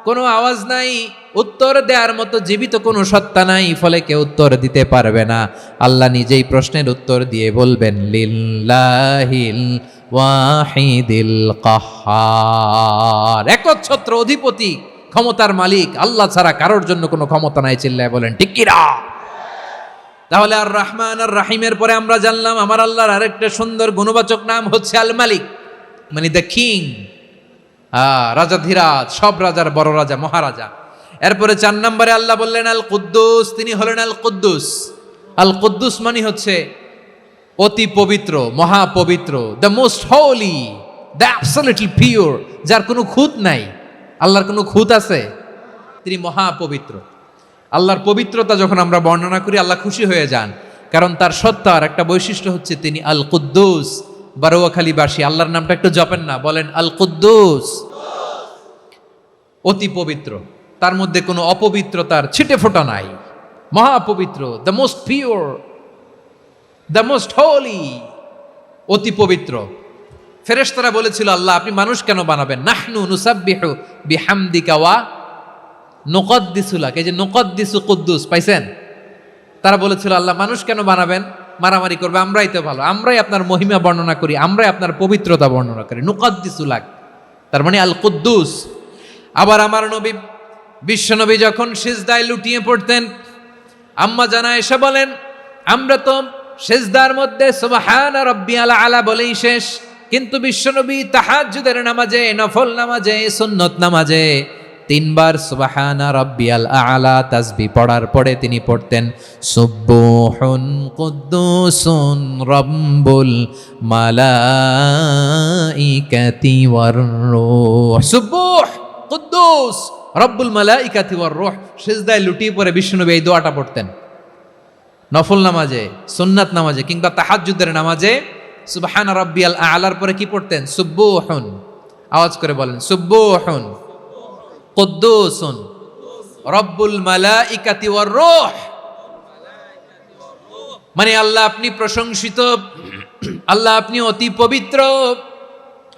কোনো আওয়াজ নাই, উত্তর দেওয়ার মতো জীবিত কোনো সত্তা নাই, ফলে কেউ উত্তর দিতে পারবে না। আল্লাহ নিজেই প্রশ্নের উত্তর দিয়ে বলবেন লিল্লাহিল ওয়াহিদিল কাহ্হার, একচ্ছত্র অধিপতি, ক্ষমতার মালিক আল্লাহ ছাড়া কারোর জন্য কোনো ক্ষমতা নাই। চিল্লায় বলেন ঠিক কিনা? তাহলে আর রহমান আর রাহিমের পরে আমরা জানলাম আমার আল্লাহর আরেকটা সুন্দর গুণবাচক নাম হচ্ছে আল মালিক, মানে দ্য কিং, রাজাধিরাজ, সব রাজার বড় রাজা, মহারাজা। এরপরে 4 নম্বরে আল্লাহ বললেন আল কুদ্দুস, তিনি হলেন আল কুদ্দুস। আল কুদ্দুস মানে হচ্ছে অতি পবিত্র, মহাপবিত্র, the most holy, the absolutely pure, যার কোনো খুঁত নাই। আল্লাহর কোনো খুঁত আছে? তিনি মহাপবিত্র। আল্লাহর পবিত্রতা যখন আমরা বর্ণনা করি আল্লাহ খুশি হয়ে যান, কারণ তার সত্তার একটা বৈশিষ্ট্য হচ্ছে তিনি আল কুদ্দুস। বারোয়াখালীবাসী আল্লাহর নামটা একটু জপেন না, বলেন আল কুদ্দুস। অতি পবিত্র, তার মধ্যে কোনো অপবিত্রতার ছিটে ফোঁটা নাই, মহাপবিত্র, the most pure, the most holy, অতি পবিত্র। ফেরেশতারা বলেছিল আল্লাহ আপনি মানুষ কেন বানাবেন? নাহনু নুসাব্বিহু বিহামদিকা ওয়া নুকদ্দিসু লাক, এই যে নুকদ্দিসু কুদ্দুস পাইছেন? তারা বলেছিল আল্লাহ মানুষ কেন বানাবেন, মারামারি করবে, আমরাই তো ভালো, আমরাই আপনার মহিমা বর্ণনা করি, আমরাই আপনার পবিত্রতা বর্ণনা করি, নুকদ্দিসু লাক, তার মানে আল কুদ্দুস। আবার আমার নবী বিশ্বনবী যখন সিজদায় লুটিয়ে পড়তেন, আম্মা জানা এসে বলেন আমরা তো সিজদার মধ্যে সুবহানা রাব্বিয়াল আলা বলেই শেষ, কিন্তু বিশ্বনবী তাহাজ্জুদের নামাজে, নফল নামাজে, সুন্নত নামাজে 3 বার সুবহানা রাব্বিয়াল আলা তাসবিহ পড়ার পরে তিনি পড়তেন সুবহুন কুদ্দুসুন রাব্বুল মালাইকাতি ওয়ার রূহ। সুবহ কুদ্দুস রব্বুল মালাইকাতি ওয়ার রূহ। সিজদায় লুটিয়ে পড়ে বিশ্বনবী এই দোয়াটা পড়তেন। নফল নামাজে, সুন্নাত নামাজে কিংবা তাহাজ্জুদের নামাজে সুবহানা রাব্বিয়াল আলার পরে কি পড়তেন? সুবহুন। আওয়াজ করে বলেন সুবহুন কুদ্দুসুন রব্বুল মালাইকাতি ওয়ার রূহ। মানে আল্লাহ আপনি প্রশংসিত, আল্লাহ আপনি অতি পবিত্র,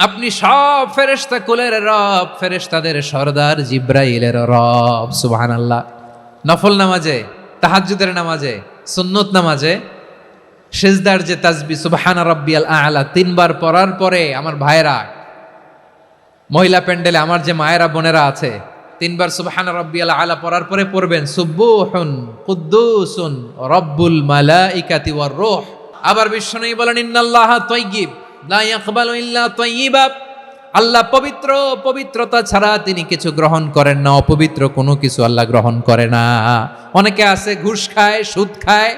আপনি সব ফেরেশতা কুলের রব, ফেরেশতাদের সরদার জিব্রাইলের রব। সুবহানাল্লাহ। নফল নামাজে, তাহাজ্জুদের নামাজে, সুন্নত নামাজে সিজদার যে তাসবিহ সুবহানা রাব্বিয়াল আলা 3 বার পড়ার পরে আমার ভাইরা, মহিলা প্যান্ডেলে আমার যে মায়েরা বোনেরা আছে, 3 বার সুবহানা রাব্বিয়াল আলা পড়ার পরে পড়বেন সুবহুন কুদ্দুসুন রব্বুল মালাইকাতি ওয়ার রূহ। আবার বিশ্বনবী বলেন ইন্নাল্লাহা তাইয়্যিব লা ইয়াকবালু ইল্লা তাইয়্যিবা, আল্লাহ পবিত্র, পবিত্রতা ছাড়া তিনি কিছু গ্রহণ করেন না, অপবিত্র কোনো কিছু আল্লাহ গ্রহণ করে না। অনেকে আছে ঘুষ খায়, সুদ খায়,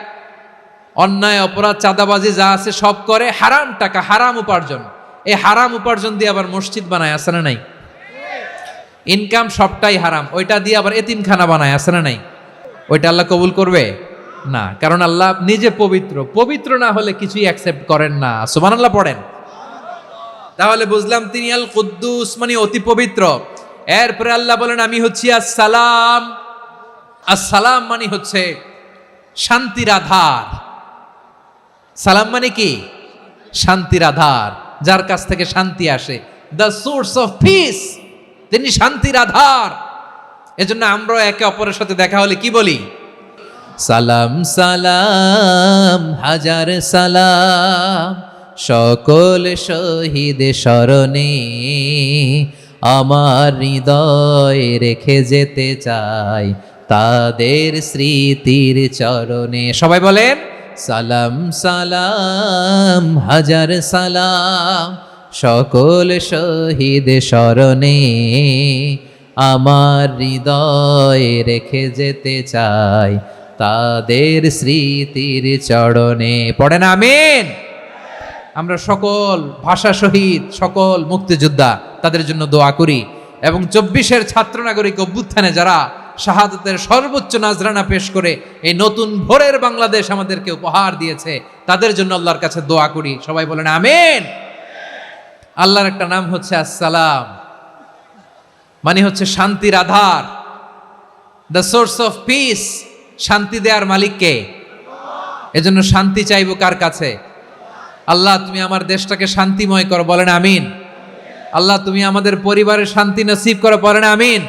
অন্যায় অপরাধ চাঁদাবাজি যা আছে সব করে, হারাম টাকা, হারাম উপার্জন, এই হারাম উপার্জন দিয়ে আবার মসজিদ বানায়, আছে না নাই? ইনকাম সবটাই হারাম, ওইটা দিয়ে আবার এতিমখানা বানায়, আছে না নাই? ওইটা আল্লাহ কবুল করবে না, কারণ আল্লাহ নিজে পবিত্র, পবিত্র না হলে কিছুই অ্যাকসেপ্ট করেন না। সুবহানাল্লাহ পড়েন। তাহলে বুঝলাম তিনি আল কুদ্দুস মানে অতি পবিত্র। এরপরে আল্লাহ বলেন আমি হচ্ছি আসসালাম। আসসালাম মানে হচ্ছে শান্তির আধার। সালাম মানে কি? শান্তির আধার, যার কাছ থেকে শান্তি আসে, দ্য সোর্স অফ পিস, তিনি শান্তির আধার। এজন্য আমরা একে অপরের সাথে দেখা হলে কি বলি? সালাম সালাম হাজার সালাম সকল শহীদ স্মরণে, আমার হৃদয় রেখে যেতে চাই তাদের স্মৃতির চরণে। সবাই বলেন সালাম সালাম হাজার সালাম সকল শহীদ স্মরণে, আমার হৃদয় রেখে যেতে চাই তাদের স্মৃতির চরণে। পড়েন আমিন। আমরা সকল ভাষা শহীদ, সকল মুক্তিযোদ্ধা তাদের জন্য দোয়া করি, এবং 24-এর ছাত্র নাগরিক অভ্যুত্থানে যারা শাহাদাতের সর্বোচ্চ নাজরানা পেশ করে এই নতুন ভোরের বাংলাদেশ আমাদেরকে উপহার দিয়েছে, তাদের জন্য আল্লাহর কাছে দোয়া করি। সবাই বলেন আমিন। আল্লাহর একটা নাম হচ্ছে আসসালাম, মানে হচ্ছে শান্তির আধার, দ্য সোর্স অফ পিস। শান্তি দেওয়ার মালিককে, এজন্য শান্তি চাইব কার কাছে? আল্লাহ তুমি আমার দেশটাকে শান্তিময় করো, বলেন আমিন। আল্লাহ তুমি আমাদের পরিবারের শান্তি নসিব করো, পড়েন আমিন।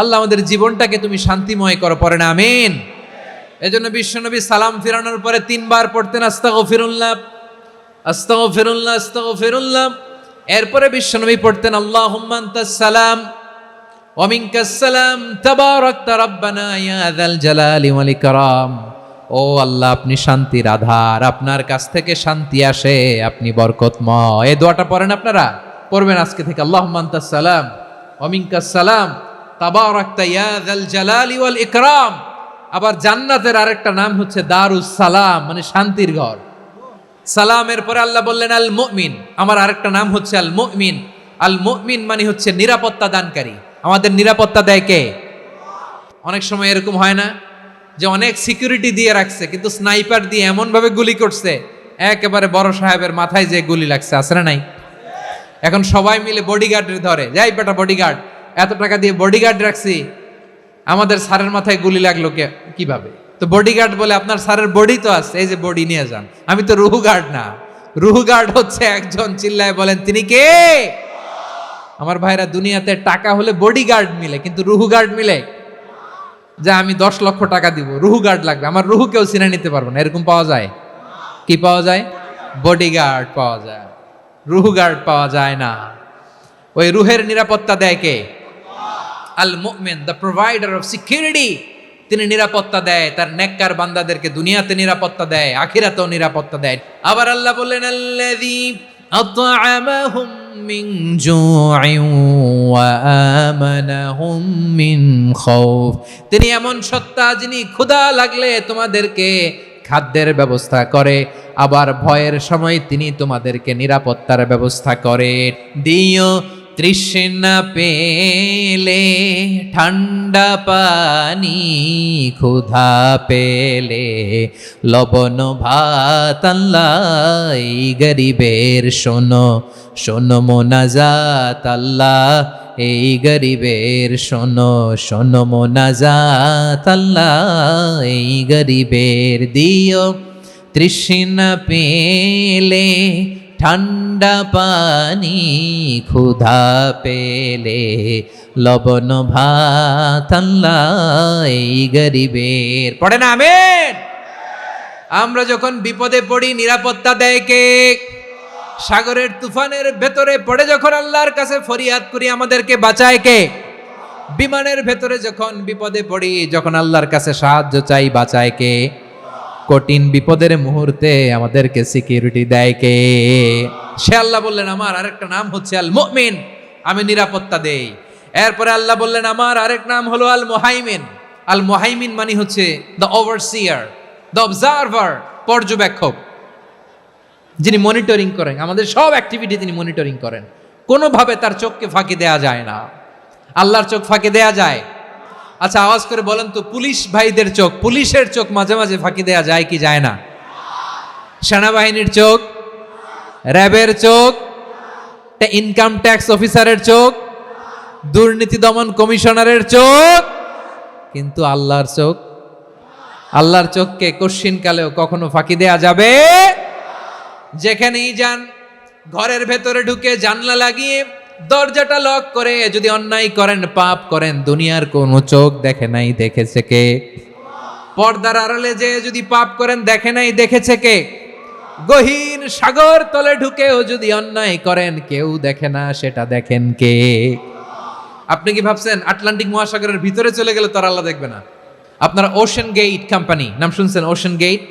আল্লাহ আমাদের জীবনটাকে তুমি শান্তিময় করো, পড়েন আমিন। এজন্য বিশ্বনবী সালাম ফিরানোর পরে 3 বার পড়তেন আস্তাগফিরুল্লাহ আস্তাগফিরুল্লাহ আস্তাগফিরুল্লাহ। এরপরে বিশ্বনবী পড়তেন আল্লাহুম্মা আনতাস সালাম ওয়া মিনকাস সালাম তাবারাকতা রাব্বানা ইয়া যাল জালালি ওয়াল ইকরাম। ও আল্লাহ আপনি শান্তির আধার, আপনার কাছ থেকে শান্তি আসে, আপনি বরকতময়। এই দোয়াটা পড়েন আপনারা, পড়বেন আজকে থেকে। আল্লাহুম্মা আনতাস সালাম ওয়া মিনকাস সালাম তাবারাকতা ইয়া যাল জালালি ওয়াল ইকরাম। আবার জান্নাতের আরেকটা নাম হচ্ছে দারুস সালাম, মানে শান্তির ঘর। সালামের পরে আল্লাহ বললেন আল মুমিন, আমার আরেকটা নাম হচ্ছে আল মুমিন। আল মুমিন মানে হচ্ছে নিরাপত্তা দানকারী। আমাদের নিরাপত্তা দেয় কে? অনেক সময় এরকম হয় না যে অনেক সিকিউরিটি দিয়ে রাখছে, কিন্তু স্নাইপার দিয়ে এমন ভাবে গুলি করছে একেবারে বড় সাহেবের মাথায় যে গুলি লাগছে, আছে না নাই? এখন সবাই মিলে বডিগার্ডের ধরে, যাই বেটা বডিগার্ড, এত টাকা দিয়ে বডিগার্ড রাখছি, আমাদের স্যারের মাথায় গুলি লাগলো কিভাবে? তো বডিগার্ড বলে আপনার স্যারের বডি তো আছে, এই যে বডি নিয়ে যান। আমি তো রুহু গার্ড না, রুহু গার্ড হচ্ছে একজন, চিল্লায় বলেন তিনি কে? আমার ভাইরা, দুনিয়াতে টাকা হলে বডিগার্ড মিলে, কিন্তু রুহু গার্ড মিলে? যা আমি 10 লক্ষ টাকা দিব, রুহু গার্ড লাগবে, আমার রুহু কেউ চিনে নিতে পারবো না, এরকম পাওয়া যায়? কি পাওয়া যায়? বডিগার্ড পাওয়া যায়, রুহু গার্ড পাওয়া যায় না। ওই রুহের নিরাপত্তা দেয় কে? আল মুমিন, দ্য প্রোভাইডার অফ সিকিউরিটি। তিনি নিরাপত্তা দেয় তার নেককার বান্দাদেরকে, দুনিয়াতে নিরাপত্তা দেয়, আখিরাতেও নিরাপত্তা দেয়। আবার আল্লাহ বললেন আল্লাযী আত'আমাহুম মিন জু'ইন ওয়া আমানাহুম মিন খাউফ। তিনি এমন সত্তা যিনি ক্ষুধা লাগলে তোমাদেরকে খাদ্যের ব্যবস্থা করে, আবার ভয়ের সময় তিনি তোমাদেরকে নিরাপত্তার ব্যবস্থা করে। দিও তৃষ্ণা পেলে ঠান্ডা পানি, ক্ষুধা পেলে লবণ ভাত, আল্লাহ এই গরিবের শোনো শোনো মোনাজাত, আল্লাহ এই গরিবের শোনো শোনো মোনাজাত, আল্লাহ এই গরিবের। দিও তৃষ্ণা পেলে ঠান্ডা পানি, ক্ষুধা পেলে লবণ ভাত, আল্লাহ এই গরিবের। পড়ে না আমিন? আমরা যখন বিপদে পড়ি নিরাপত্তা দেয় কে? সাগরের তুফানের ভেতরে পড়ে যখন আল্লাহর কাছে ফরিয়াদ করি আমাদেরকে বাঁচায় কে? বিমানের ভেতরে যখন বিপদে পড়ি, যখন আল্লাহর কাছে সাহায্য চাই, বাঁচায় কে? কঠিন বিপদের মুহূর্তে আমাদেরকে সিকিউরিটি দেয় কে? সে আল্লাহ বললেন আমার আরেকটা নাম হচ্ছে আল মুমিন, আমি নিরাপত্তা দেই। এরপরে আল্লাহ বললেন আমার আরেক নাম হলো আল মুহাইমিন। আল মুহাইমিন মানে হচ্ছে দ্য ওভারসিয়ার, দ্য অবজারভার, পর্যবেক্ষক, যিনি মনিটরিং করেন আমাদের সব অ্যাক্টিভিটি, তিনি মনিটরিং করেন। কোনোভাবে তার চোখকে ফাঁকি দেয়া যায় না। আল্লাহর চোখ ফাঁকি দেয়া যায়? আচ্ছা আওয়াজ করে বলেন তো, পুলিশ ভাইদের চোখ, পুলিশের চোখ মাঝে মাঝে ফাঁকি দেয়া যায় কি যায় না? সেনাবাহিনীর চোখ, র্যাবের চোখ, ইনকাম ট্যাক্স অফিসারের চোখ, দুর্নীতি দমন কমিশনারের চোখ, কিন্তু আল্লাহর চোখ? আল্লাহর চোখকে কশ্চিনকালেও কখনো ফাঁকি দেয়া যাবে? যেখানেই যান, ঘরের ভেতরে ঢুকে জানলা লাগিয়ে দরজাটা লক করে যদি অন্যায় করেন, পাপ করেন, দুনিয়ার কোনো চোখ দেখে নাই, দেখেছে কে? পর্দার আড়ালে যে যদি পাপ করেন, দেখে নাই, দেখেছে কে? গহীন সাগর তলে ঢুকেও যদি অন্যায় করেন, কেউ দেখে না, সেটা দেখেন কে? আপনি কি ভাবছেন আটলান্টিক মহাসাগরের ভিতরে চলে গেলে তারা আল্লাহ দেখবে না? আপনারা ওশেন গেট কোম্পানি নাম শুনছেন? ওশেন গেট,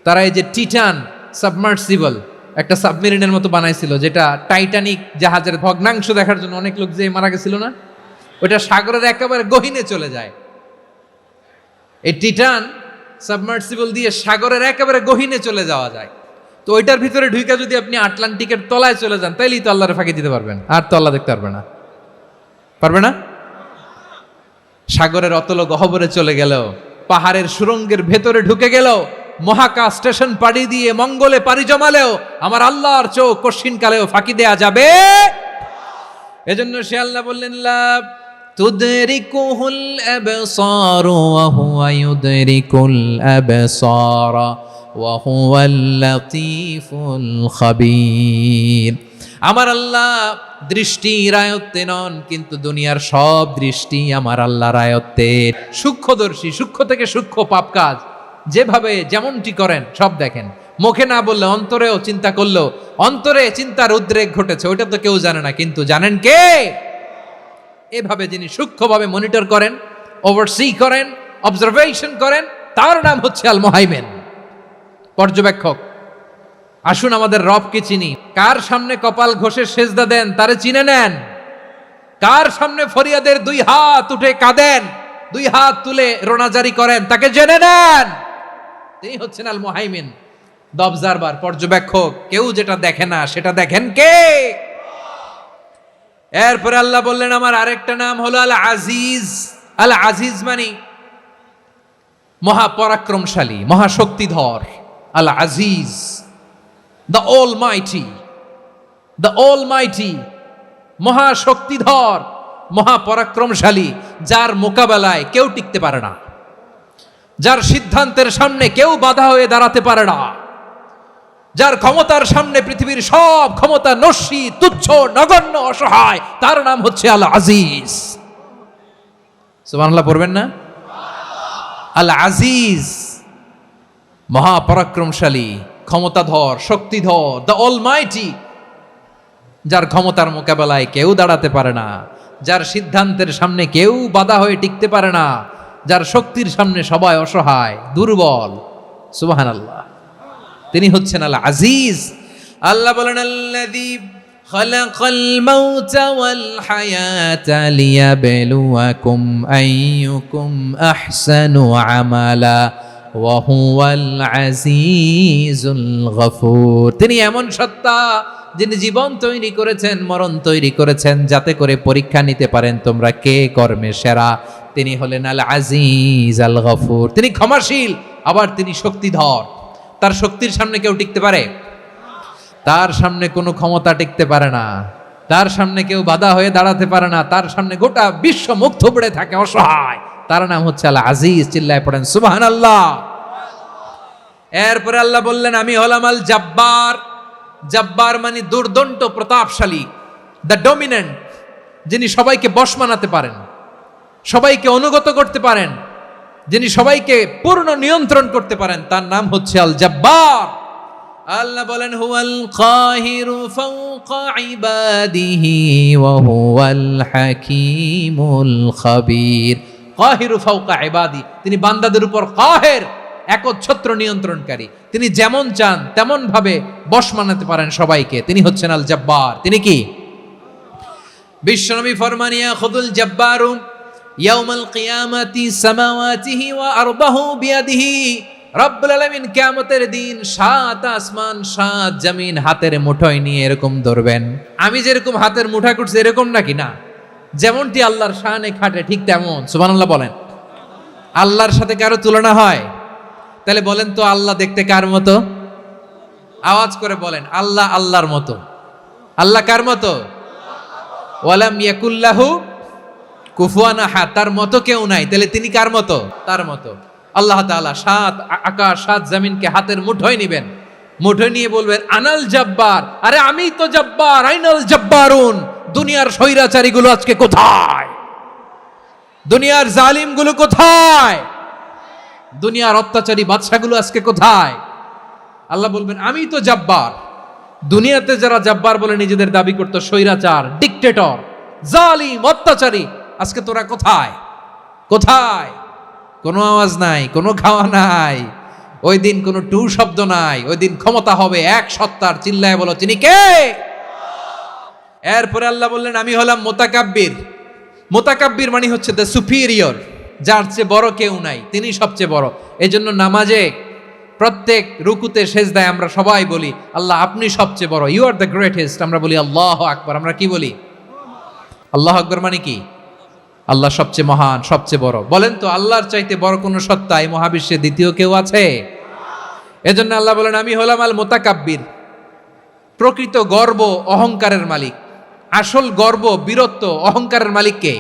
তারা এই যে টিটান সাবমার্সিবল একটা সাবমেরিনের মতো বানাইছিল, যেটা টাইটানিক জাহাজের ভগ্নাংশ দেখার জন্য অনেক লোক যে মারা গেছিল না, ওটা সাগরের একেবারে গহীনে চলে যায়। এই টিটান সাবমার্সিবল দিয়ে সাগরের একেবারে গহীনে চলে যাওয়া যায়। তো ওইটার ভিতরে ঢুকে যদি আপনি আটলান্টিকের তলায় চলে যান, তাইলেই তো আল্লাহরে ফাঁকি দিতে পারবেন, আর তো আল্লাহ দেখতে পারবে না। পারবে না? সাগরের অতল গহ্বরে চলে গেল, পাহাড়ের সুরঙ্গের ভেতরে ঢুকে গেল, মহাকাশ স্টেশন পাড়ি দিয়ে মঙ্গলে পাড়ি জমালেও আমার আল্লাহর চোখ কশিনকালেও ফাঁকি দেয়া যাবে? এজন্য সে আল্লাহ বললেন লা তুদরিকুহুল আবসার ওয়া হুয়া ইউদরিকুল আবসার ওয়া হুয়াল লাতীফুল খাবীর। আমার আল্লাহ দৃষ্টির আয়ত্তে নন, কিন্তু দুনিয়ার সব দৃষ্টি আমার আল্লাহর আয়ত্তে। সূক্ষ্মদর্শী, সূক্ষ্ম থেকে সূক্ষ্ম পাপ কাজ যেভাবে যেমনটি করেন সব দেখেন। মুখে না বললে অন্তরেও চিন্তা করলো, অন্তরে চিন্তার উদ্রেক ঘটেছে, ওইটা তো কেউ জানে না, কিন্তু জানেন কে? এভাবে যিনি সূক্ষ্মভাবে মনিটর করেন, ওভারসি করেন, অবজারভেশন করেন, তার নাম হচ্ছে আল মুহাইমিন। পর্যবেক্ষক, আসুন আমাদের রবকে চিনি। কার সামনে কপাল ঘষে সেজদা দেন তারে চিনে নেন। কার সামনে ফরিয়াদের দুই হাত উঠে কাঁদেন, দুই হাত তুলে রোনাজারি করেন, তাকে জেনে নেন। তিনি হচ্ছেন আল মুহাইমিন, দ্য অবজারভার, পর্যবেক্ষক। কেউ যেটা দেখে না সেটা দেখেন কে? এরপরে আল্লাহ বললেন আমার আরেকটা নাম হলো আল আজিজ। আল আজিজ মানে মহাপরাক্রমশালী, মহাশক্তিধর। আল আজিজ, দ্য অলমাইটি, দ্য অলমাইটি, মহাশক্তিধর, মহাপরাক্রমশালী, যার মোকাবেলায় কেউ টিকতে পারে না, যার সিদ্ধান্তের সামনে কেউ বাধা হয়ে দাঁড়াতে পারে না, যার ক্ষমতার সামনে পৃথিবীর সব ক্ষমতা নস্যি, তুচ্ছ, নগণ্য, অসহায়, তার নাম হচ্ছে আল আজিজ। সুবহানাল্লাহ পড়বেন না? আল আজিজ, মহাপরাক্রমশালী, ক্ষমতাধর, শক্তিধর, দ্য অলমাইটি, যার ক্ষমতার মোকাবেলায় কেউ দাঁড়াতে পারে না, যার সিদ্ধান্তের সামনে কেউ বাধা হয়ে টিকতে পারে না, যার শক্তির সামনে সবাই অসহায়, দুর্বল। সুবহানাল্লাহ, তিনি হচ্ছেন আল আজিজ। আল্লাহ বলেন আল্লাযী খালাকাল মাউতা ওয়াল হায়াতা লিয়াবলুয়াকুম আইয়ুকুম আহসানু আমালা ওয়া হুয়াল আজিজুল গফুর। তিনি এমন সত্তা যিনি জীবন তৈরি করেছেন, মরণ তৈরি করেছেন, যাতে করে পরীক্ষা নিতে পারেন তোমরা কে কর্মে সেরা। তিনি হলেন আল আজিজ আল গফুর। তিনি ক্ষমাশীল, আবার তিনি শক্তিধর। তার শক্তির সামনে কেউ টিকতে পারে? তার সামনে কোনো ক্ষমতা টিকতে পারে না, তার সামনে কেউ বাধা হয়ে দাঁড়াতে পারে না, তার সামনে গোটা বিশ্ব মুখ থুবড়ে থাকে, অসহায়। তার নাম হচ্ছে আল আজিজ। চিল্লায় পড়েন সুবহানাল্লাহ। এরপরে আল্লাহ বললেন আমি হলাম আল জব্বার। জব্বার মানে দুর্দণ্ড, প্রতাপশালী, দ্য ডমিনেন্ট, যিনি সবাইকে বশ মানাতে পারেন, সবাইকে অনুগত করতে পারেন, যিনি সবাইকে পূর্ণ নিয়ন্ত্রণ করতে পারেন, তার নাম হচ্ছে আল জব্বার। আল্লাহ বলেন হুয়াল কাহিরু ফাওকা ইবাদিহি ওয়া হুয়াল হাকীমুল খাবীর। কাহিরু ফাওকা ইবাদি, তিনি বান্দাদের উপর কাহের, একচ্ছত্র নিয়ন্ত্রণকারী। তিনি যেমন চান তেমন ভাবে বশ মানাতে পারেন সবাইকে। তিনি হচ্ছেন আল জব্বার। তিনি কি? বিশ্বনবী ফরমান ইয়াখুদুল জব্বারু ইয়াউমাল কিয়ামাতি সামাওয়াতিহি ওয়া আরদাহু বিয়াদিহি। রব্বুল আলামিন কিয়ামতের দিন সাত আসমান সাত জমিন হাতের মুঠোয় নিয়ে এরকম ধরবেন। আমি যেরকম হাতের মুঠা করছি এরকম নাকি? না, যেমনটি আল্লাহর শানে খাটে ঠিক তেমন। সুবহানাল্লাহ বলেন। আল্লাহর সাথে কারো তুলনা হয়? তাহলে বলেন তো আল্লাহ দেখতে কার মতো? আওয়াজ করে বলেন আল্লাহ আল্লাহর মতো। আল্লাহ কার মতো? ওয়ালাম ইয়াকুল্লাহু কুফুয়ান আহাদ, তার মতো কেউ নাই। তাহলে তিনি কার মতো? তার মতো। আল্লাহ তাআলা সাত আকাশ সাত জমিনকে হাতের মুঠোয় নিবেন, মুঠোয় নিয়ে বলবেন আনাল জব্বার। আরে আমি তো জব্বার, আইনাল জব্বারুন। দুনিয়ার স্বৈরাচারীগুলো আজকে কোথায়? দুনিয়ার জালিমগুলো কোথায়? দুনিয়ার অত্যাচারী বাদশাগুলো আজকে কোথায়? আল্লাহ বলবেন আমি তো জব্বার। দুনিয়াতে যারা জব্বার বলে নিজেদের দাবি করতো, স্বৈরাচার, ডিক্টেটর, জালিম, অত্যাচারী, আজকে তোরা কোথায়? কোথায়? কোনো আওয়াজ নাই, কোনো খাওয়া নাই, ওই দিন কোনো টু শব্দ নাই। ওই দিন ক্ষমতা হবে এক সত্তার। চিল্লায় বলো তিনি কে? এরপরে আল্লাহ বললেন আমি হলাম মুতাকাব্বির। মুতাকাব্বির মানে হচ্ছে দ্য সুপিরিয়র, যার চেয়ে বড় কেউ নাই, তিনি সবচেয়ে বড়। এজন্য নামাজে প্রত্যেক রুকুতে সেজদায় আমরা সবাই বলি আল্লাহ আপনি সবচেয়ে বড়, ইউ আর দ্য গ্রেটেস্ট। আমরা বলি আল্লাহু আকবার। আমরা কি বলি? আল্লাহু আকবার মানে কি? আল্লাহ সবচেয়ে মহান, সবচেয়ে বড়। বলেন তো আল্লাহর চাইতে বড় কোন সত্তা এই মহাবিশ্বে দ্বিতীয় কেউ আছে? এজন্য আল্লাহ বলেন আমি হলাম আল মুতাকাব্বির। প্রকৃত গর্ব অহংকারের মালিক, আসল গর্ব, বীরত্ব, অহংকারের মালিক কে?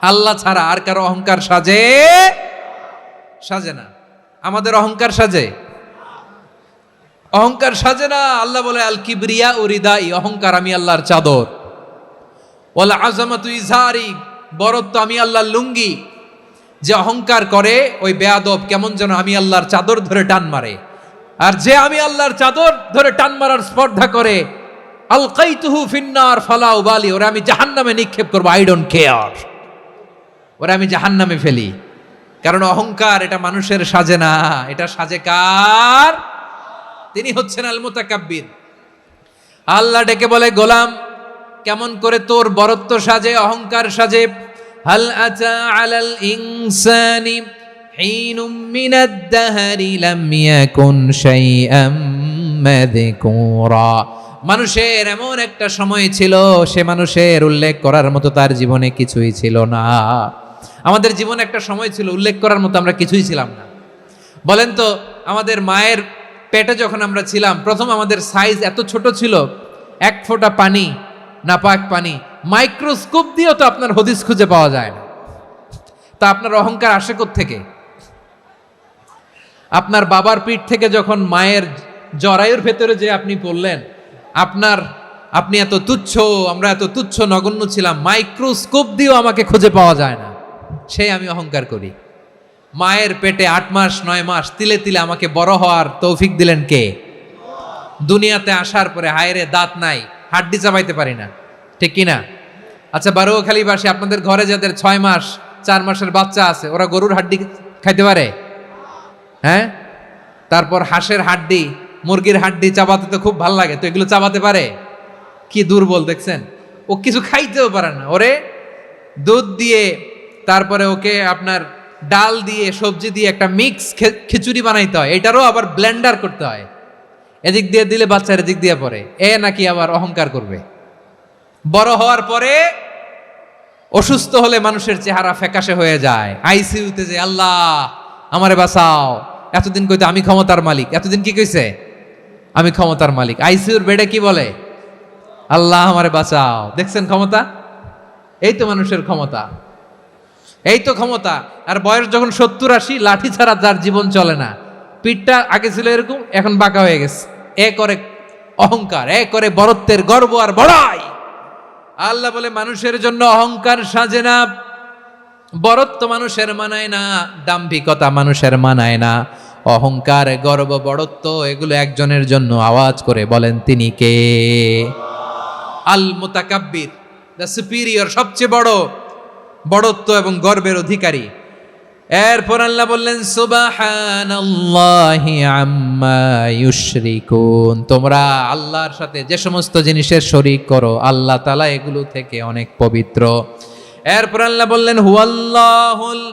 আল্লাহ ছাড়া আর কারো অহংকার সাজে? সাজে না। আমাদের অহংকার সাজে? অহংকার সাজে না। আল্লাহ বলে আল কিবরিয়া উরিদাই, অহংকার আমি আল্লাহর চাদর। ওয়াল আযামাতু ইজারি, বড়ত্ব আমি আল্লাহর লুঙ্গি। যে অহংকার করে ওই বেয়াদব কেমন যেন আমি আল্লাহর চাদর ধরে টান মারে। আর যে আমি আল্লাহর চাদর ধরে টান মারার স্পর্ধা করে, আলকাইতুহু ফিন্নার ফালা উবালি, ওরা আমি জাহান্নামে নিক্ষেপ করবো, আই ডোন্ট কেয়ার, ওরা আমি জাহান্নামে ফেলি। কারণ অহংকার এটা মানুষের সাজে না, এটা সাজে কার? তিনি হচ্ছেন আল মুতাকাব্বির। আল্লাহ ডেকে বলে, গোলাম কেমন করে তোর বরত্ব সাজে, অহংকার সাজে? হাল আতা আলাল ইনসানি হিনুম মিনাদ দাহরি লাম ইয়াকুন শাইআম মাযকুরা। মানুষের এমন একটা সময় ছিল, সে মানুষের উল্লেখ করার মতো তার জীবনে কিছুই ছিল না। আমাদের জীবনে একটা সময় ছিল উল্লেখ করার মতো আমরা কিছুই ছিলাম না। বলেন তো, আমাদের মায়ের পেটে যখন আমরা ছিলাম, প্রথম আমাদের সাইজ এত ছোট ছিল, এক ফোঁটা পানি, নাপাক পানি, মাইক্রোস্কোপ দিয়েও তো আপনার হদিস খুঁজে পাওয়া যায় না। তা আপনার অহংকার আসে কোত্থেকে? আপনার বাবার পিঠ থেকে যখন মায়ের জরায়ুর ভেতরে যে আপনি পড়লেন, আপনি এত তুচ্ছ, আমরা এত তুচ্ছ নগণ্য ছিলাম, মাইক্রোস্কোপ দিয়েও আমাকে খুঁজে পাওয়া যায় না, সেই আমি অহংকার করি। মায়ের পেটে 8 মাস 9 মাস তিলে তিলে আমাকে বড় হওয়ার তৌফিক দিলেন কে? দুনিয়াতে আসার পরে হায়রে দাঁত নাই, হাড্ডি চাবাইতে পারি না, ঠিক কিনা? আচ্ছা, বারোয়াখালীবাসী, আপনাদের ঘরে যাদের 6 মাস 4 মাসের বাচ্চা আছে, ওরা গরুর হাড্ডি খাইতে পারে? হ্যাঁ। তারপর হাঁসের হাড্ডি, মুরগির হাড্ডি চাবাতে তো খুব ভাল লাগে, তো এগুলো চাবাতে পারে? কি দুর্বল দেখছেন, ও কিছু খাইতেও পারে না। ওরে দুধ দিয়ে, তারপরে ওকে আপনার ডাল দিয়ে, সবজি দিয়ে একটা মিক্স খিচুড়ি বানাইতে হয়, এটারও আবার ব্লেন্ডার করতে হয়। এদিক দিয়ে দিলে বাচ্চার এদিক দিয়ে পড়ে, এ নাকি আবার অহংকার করবে। বড় হওয়ার পরে অসুস্থ হলে মানুষের চেহারা ফ্যাকাশে হয়ে যায়, আইসিইউতে যে আল্লাহ আমারে বাঁচাও, এতদিন কইতে আমি ক্ষমতার মালিক, এতদিন কি কইছে? আমি ক্ষমতার মালিক। আইসিইউর বেডে কি বলে? আল্লাহ আমারে বাঁচাও। দেখছেন ক্ষমতা? এই তো মানুষের ক্ষমতা, এই তো ক্ষমতা। আর বয়স যখন 70-80, লাঠি ছাড়া তার জীবন চলে না। পিঠটা আগে ছিল এরকম, এখন বাঁকা হয়ে গেছে। এ করে অহংকার, এ করে বরত্বের গর্ব আর বড়াই। আল্লাহ বলে, মানুষের জন্য অহংকার সাজে না, বরত্ব মানুষের মানায় না, দাম্ভিকতা মানুষের মানায় না, অহংকার, গর্ব, বড়ত্ব এগুলো একজনের জন্য। আওয়াজ করে বলেন, তিনি কে? আল মুতাকাব্বির, দ্য সুপিরিয়র, সবচেয়ে বড় বড়ত্ব এবং গর্বের অধিকারী। এরপর আল্লাহ বললেন, সুবহানাল্লাহি আম্মা ইউশরিকুন। তোমরা আল্লাহর সাথে যে সমস্ত জিনিসের শরীক করো, আল্লাহ তাআলা এগুলো থেকে অনেক পবিত্র। এরপর আল্লাহ বললেন, হুয়াল্লাহুল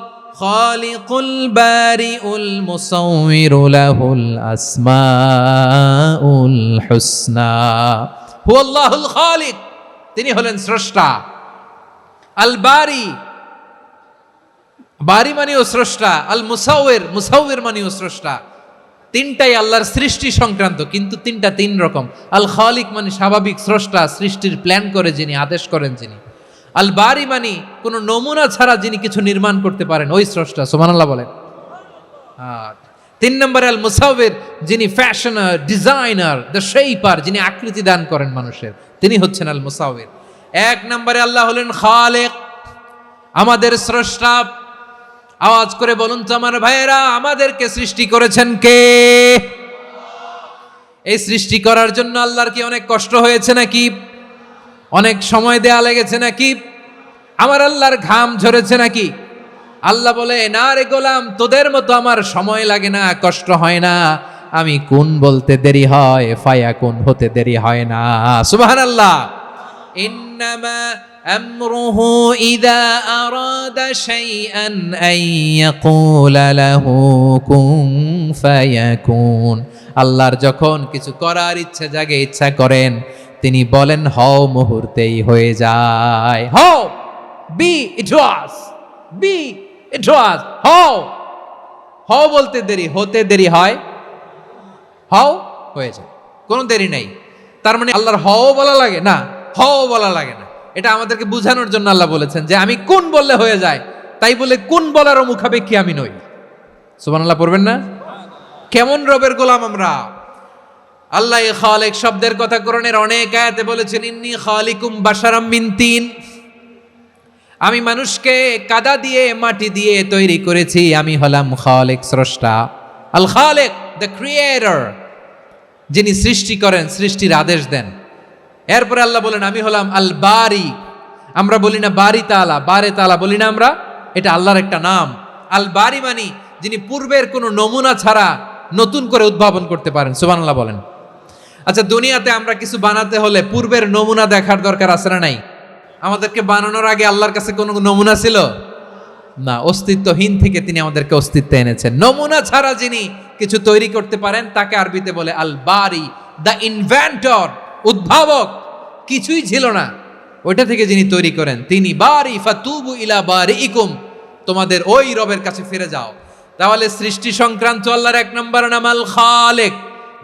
খালিকুল বারিউল মুসাউবিরু লাহুল আসমাউল হুসনা। হুয়াল্লাহুল খালিক, তিনি হলেন স্রষ্টা। আল বারি, বারি মানেও স্রষ্টা। আল মুসাউবির, মুসাউবির মানেও স্রষ্টা। তিনটাই আল্লাহর সৃষ্টি সংক্রান্ত, কিন্তু তিনটা তিন রকম। আল খালিক মানে স্বাভাবিক স্রষ্টা, সৃষ্টির প্ল্যান করে যিনি, আদেশ করেন যিনি। আল বারি মানে কোনো নমুনা ছাড়া যিনি কিছু নির্মাণ করতে পারেন, ওই স্রষ্টা। সুবহানাল্লাহ বলেন। 3 নম্বরে আল মুসাউবির, যিনি ফ্যাশনার, ডিজাইনার, দ্য শেপার, যিনি আকৃতি দান করেন মানুষের, তিনি হচ্ছেন আল মুসাউবির। 1 নম্বরে আল্লাহ হলেন খালেক, আমাদের স্রষ্টা। আওয়াজ করে বলুন তো আমার ভাইয়েরা, আমাদেরকে সৃষ্টি করেছেন কে? এই সৃষ্টি করার জন্য আল্লাহর কি অনেক কষ্ট হয়েছে নাকি? অনেক সময় দেয়া লেগেছে নাকি? আমার আল্লাহর ঘাম ঝরেছে নাকি? আল্লাহ বলে, না রে গোলাম, তোদের মতো আমার সময় লাগে না, কষ্ট হয় না। আমি কোন বলতে দেরি হয়, ফায়াকুন হতে দেরি হয় না। সুবহানাল্লাহ। ইন্নামা আমরুহু ইযা আরাদা শাইআন আন ইয়াকুলা লাহু কুন ফায়াকুন। আল্লাহর যখন কিছু করার ইচ্ছা জাগে, ইচ্ছা করেন, তিনি বলেন হও, মুহূর্তেই হয়ে যায়। হও, বি ইট ওয়াজ, বি ইট ওয়াজ। হও, হও বলতে দেরি, হতে দেরি হয়, হও হয়ে যায়, কোনো দেরি নেই। তার মানে আল্লাহর হও বলা লাগে না, হও বলা লাগে না। এটা আমাদেরকে বোঝানোর জন্য আল্লাহ বলেছেন যে আমি কোন বললে হয়ে যায়, তাই বলে কোন বলারও মুখাপেক্ষী আমি নই। সুবহানাল্লাহ পড়বেন না? কেমন রবের গোলাম আমরা! আল্লাহ খালিক শব্দের কথা কোরআনের অনেক আয়াতে বলেছেন, ইন্নী খালিকুম বাশারাম মিন তিন। আমি মানুষকে কাদা দিয়ে, মাটি দিয়ে তৈরি করেছি, আমি হলাম খালিক, স্রষ্টা। আল খালিক, দ্য ক্রিয়েটর, যিনি সৃষ্টি করেন, সৃষ্টির আদেশ দেন। এরপরে আল্লাহ বলেন, আমি হলাম আল বারি। আমরা বলি না বারি তাআলা, বারে তাআলা বলি না আমরা, এটা আল্লাহর একটা নাম। আল বারি মানি যিনি পূর্বের কোনো নমুনা ছাড়া নতুন করে উদ্ভাবন করতে পারেন। সুবহানাল্লাহ বলেন। আচ্ছা, দুনিয়াতে আমরা কিছু বানাতে হলে পূর্বের নমুনা দেখার দরকার আছে না নাই? আমাদেরকে বানানোর আগে আল্লাহর কাছে কোনো নমুনা ছিল না? অস্তিত্বহীন থেকে তিনি আমাদেরকে অস্তিত্বে এনেছেন। নমুনা ছাড়া যিনি কিছু তৈরি করতে পারেন তাকে আরবিতে বলে আল বারি, দ্য ইনভেন্টর, উদ্ভাবক। কিছুই ছিল না, ওইটা থেকে যিনি তৈরি করেন তিনি বারি। ফাতুবু ইলা বারিইকুম, তোমাদের ওই রবের কাছে ফিরে যাও। তাহলে সৃষ্টি সংক্রান্ত আল্লাহর এক নম্বর নাম আল খালেক,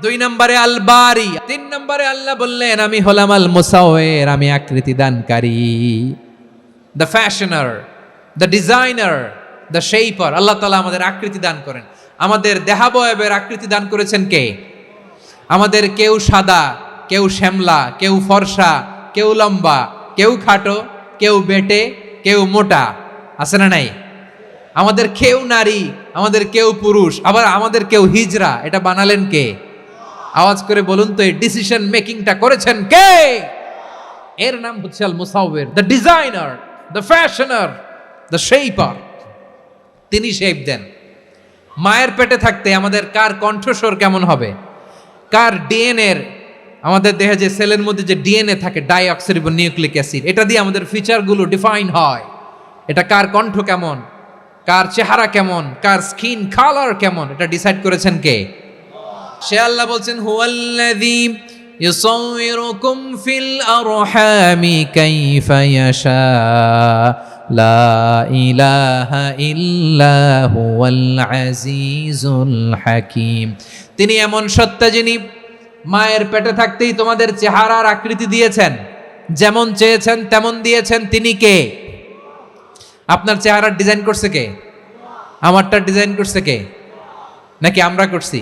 2 নম্বরে আল বারি, 3 নম্বরে আল্লাহ বললেন আমি হলাম আল মুসাওয়ির, আমি আকৃতি দানকারী, the fashioner, the designer, the shaper. আল্লাহ তাআলা আমাদের আকৃতি দান করেন। আমাদের দেহাবয়বের আকৃতি দান করেছেন কে? আমাদের কেউ সাদা, কেউ শ্যামলা, কেউ ফর্সা, কেউ লম্বা, কেউ খাটো, কেউ বেটে, কেউ মোটা, আছে না নাই? আমাদের কেউ নারী, আমাদের কেউ পুরুষ, আবার আমাদের কেউ হিজড়া। এটা বানালেন কে? আওয়াজ করে বলুন তো, এই ডিসিশন মেকিংটা করেছেন কে? এর নাম হচ্ছে আল মুসাওয়ির, the designer, the fashioner, the shaper. তিনি শেপ দেন। মায়ের পেটে থাকতে আমাদের কার কণ্ঠস্বর কেমন হবে, কার ডিএনএ, আমাদের দেহে যে সেলের মধ্যে যে ডিএনএ থাকে, ডাইঅক্সিরিবো নিউক্লিক অ্যাসিড, এটা দিয়ে আমাদের ফিচারগুলো ডিফাইন হয়। এটা কার কণ্ঠ কেমন, কার চেহারা কেমন, কার স্কিন কালার কেমন, এটা ডিসাইড করেছেন কে? সে আল্লাহ বলছেন হুয়াল্লাযী ইউসাউইরুকুম ফিল আরহামি কাইফা ইয়াশা লা ইলাহা ইল্লা হুয়াল আজিজুল হাকীম। তিনি এমন সত্তা যিনি মায়ের পেটে থাকতেই তোমাদের চেহারার আকৃতি দিয়েছেন, যেমন চেয়েছেন তেমন দিয়েছেন। তিনি কে? আপনার চেহারার ডিজাইন করছে কে? আমারটা ডিজাইন করছে কে? নাকি আমরা করছি?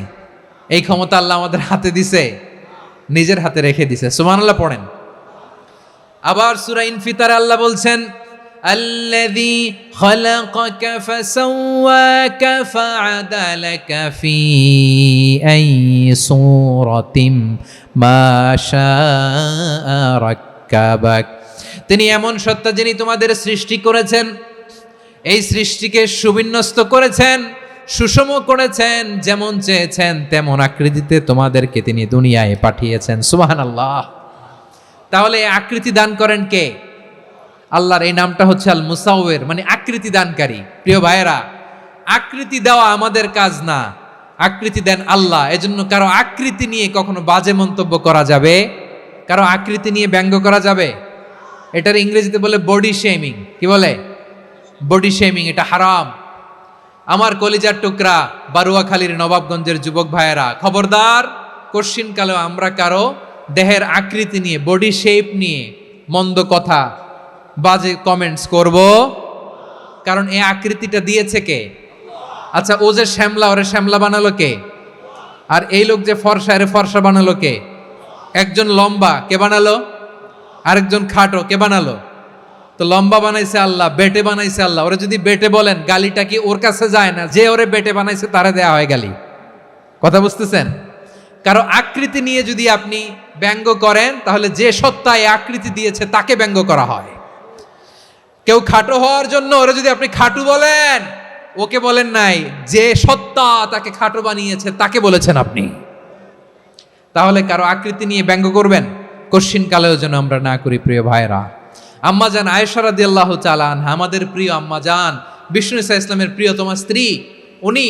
এই ক্ষমতা আল্লাহ আমাদের হাতে দিছে, নিজের হাতে রেখে দিছে। সুবহানাল্লাহ পড়েন। আবার সূরা ইনফিতারে আল্লাহ বলছেন আল্লাযী খালাকাকা ফাসাওয়াকা ফাআদালাকা ফি আইয়ি সূরাতিম মা শাআ রাক্কাবাক। তিনি এমন সত্তা যিনি তোমাদের সৃষ্টি করেছেন, এই সৃষ্টিকে সুবিন্যস্ত করেছেন, সুষম করেছেন, যেমন চেয়েছেন তেমন আকৃতিতে তোমাদেরকে তিনি দুনিয়ায় পাঠিয়েছেন। সুবহানাল্লাহ। তাহলে আকৃতি দান করেন কে? আল্লাহর এই নামটা হচ্ছে আল মুসাওয়ির, মানে আকৃতি দানকারী। প্রিয় ভাইয়েরা, আকৃতি দেওয়া আমাদের কাজ না, আকৃতি দেন আল্লাহ। এজন্য কারো আকৃতি নিয়ে কখনো বাজে মন্তব্য করা যাবে, কারো আকৃতি নিয়ে ব্যঙ্গ করা যাবে। এটার ইংরেজিতে বলে বডি শেমিং। কি বলে? Body shaming. এটা হারাম। আমার কলিজার টুকরা বারুয়াখালীর নবাবগঞ্জের যুবক ভাইয়েরা, খবরদার, কোশ্চিনকালেও আমরা কারো দেহের আকৃতি নিয়ে, বডি শেপ নিয়ে মন্দ কথা, বাজে কমেন্টস করব, কারণ এই আকৃতিটা দিয়েছে কে? আচ্ছা, ও যে শ্যামলা, ওরে শ্যামলা বানালো কে? আর এই লোক যে ফর্সা, এরে ফর্সা বানালো কে? একজন লম্বা, কে বানালো? আরেকজন খাটো, কে বানালো? তো লম্বা বানাইছে আল্লাহ, বেটে বানাইছে আল্লাহ। ওরা যদি বেটে বলেন, গালিটা কি ওর কাছে যায় না? যে ওরে বেটে বানাইছে তারে দেয়া হয় গালি। কথা বুঝতেছেন? কারো আকৃতি নিয়ে যদি আপনি ব্যঙ্গ করেন, তাহলে যে সত্তা এই আকৃতি দিয়েছে তাকে ব্যঙ্গ করা হয়। কেউ খাটো হওয়ার জন্য ওরা যদি আপনি খাটু বলেন, ওকে বলেন নাই, যে সত্তা তাকে খাটো বানিয়েছে তাকে বলেছেন আপনি। তাহলে কারো আকৃতি নিয়ে ব্যঙ্গ করবেন, কোশ্চিন কালেও যেন আমরা না করি। প্রিয় ভাইরা, আম্মাজান আয়েশা রাদিয়াল্লাহু তাআলা আনহা, আমাদের প্রিয় আম্মাজান, বিষ্ণু ইসা ইসলামের প্রিয়তমা স্ত্রী, উনি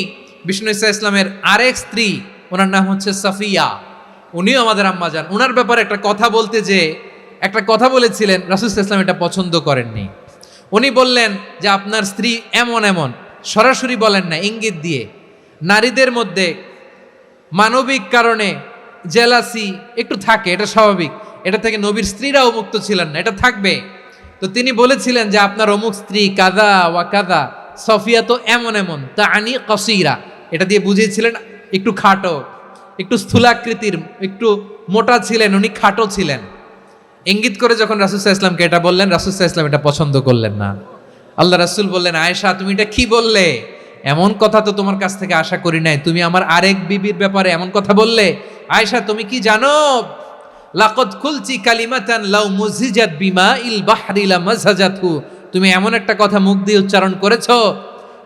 বিষ্ণু ইসা ইসলামের আরেক স্ত্রী, ওনার নাম হচ্ছে সাফিয়া, উনিও আমাদের আম্মাজান। ওনার ব্যাপারে একটা কথা বলতে যে একটা কথা বলেছিলেন, রাসূল সাল্লাল্লাহু আলাইহি ওয়াসাল্লাম এটা পছন্দ করেননি। উনি বললেন যে আপনার স্ত্রী এমন এমন, সরাসরি বলেন না, ইঙ্গিত দিয়ে। নারীদের মধ্যে মানবিক কারণে জেলাসি একটু থাকে, এটা স্বাভাবিক। এটা থেকে নবীর স্ত্রীরাও মুক্ত ছিলেন না, এটা থাকবে। তো তিনি বলেছিলেন যে আপনার অমুক স্ত্রী কাদা ওয়া কাদা, সফিয়া তো এমন এমন, তা আনি কসিরা, এটা দিয়ে বুঝিয়েছিলেন একটু খাটো, একটু স্থূলাকৃতির, একটু মোটা ছিলেন, উনি খাটো ছিলেন। ইঙ্গিত করে যখন রাসূল সাল্লাল্লাহু আলাইহি ওয়াসাল্লামকে এটা বললেন, রাসূল সাল্লাল্লাহু আলাইহি ওয়াসাল্লাম এটা পছন্দ করলেন না। আল্লাহ রাসূল বললেন, আয়েশা তুমি এটা কি বললে? এমন কথা তো তোমার কাছ থেকে আশা করি নাই। তুমি আমার আরেক বিবির ব্যাপারে এমন কথা বললে। আয়েশা, তুমি কি জানো, লাকাদ কুলতি কালিমাতান লাউ মুজিজাত বিমা ইল বাহরি লা মাযহাজাতহু, তুমি এমন একটা কথা মুখ দিয়ে উচ্চারণ করেছো,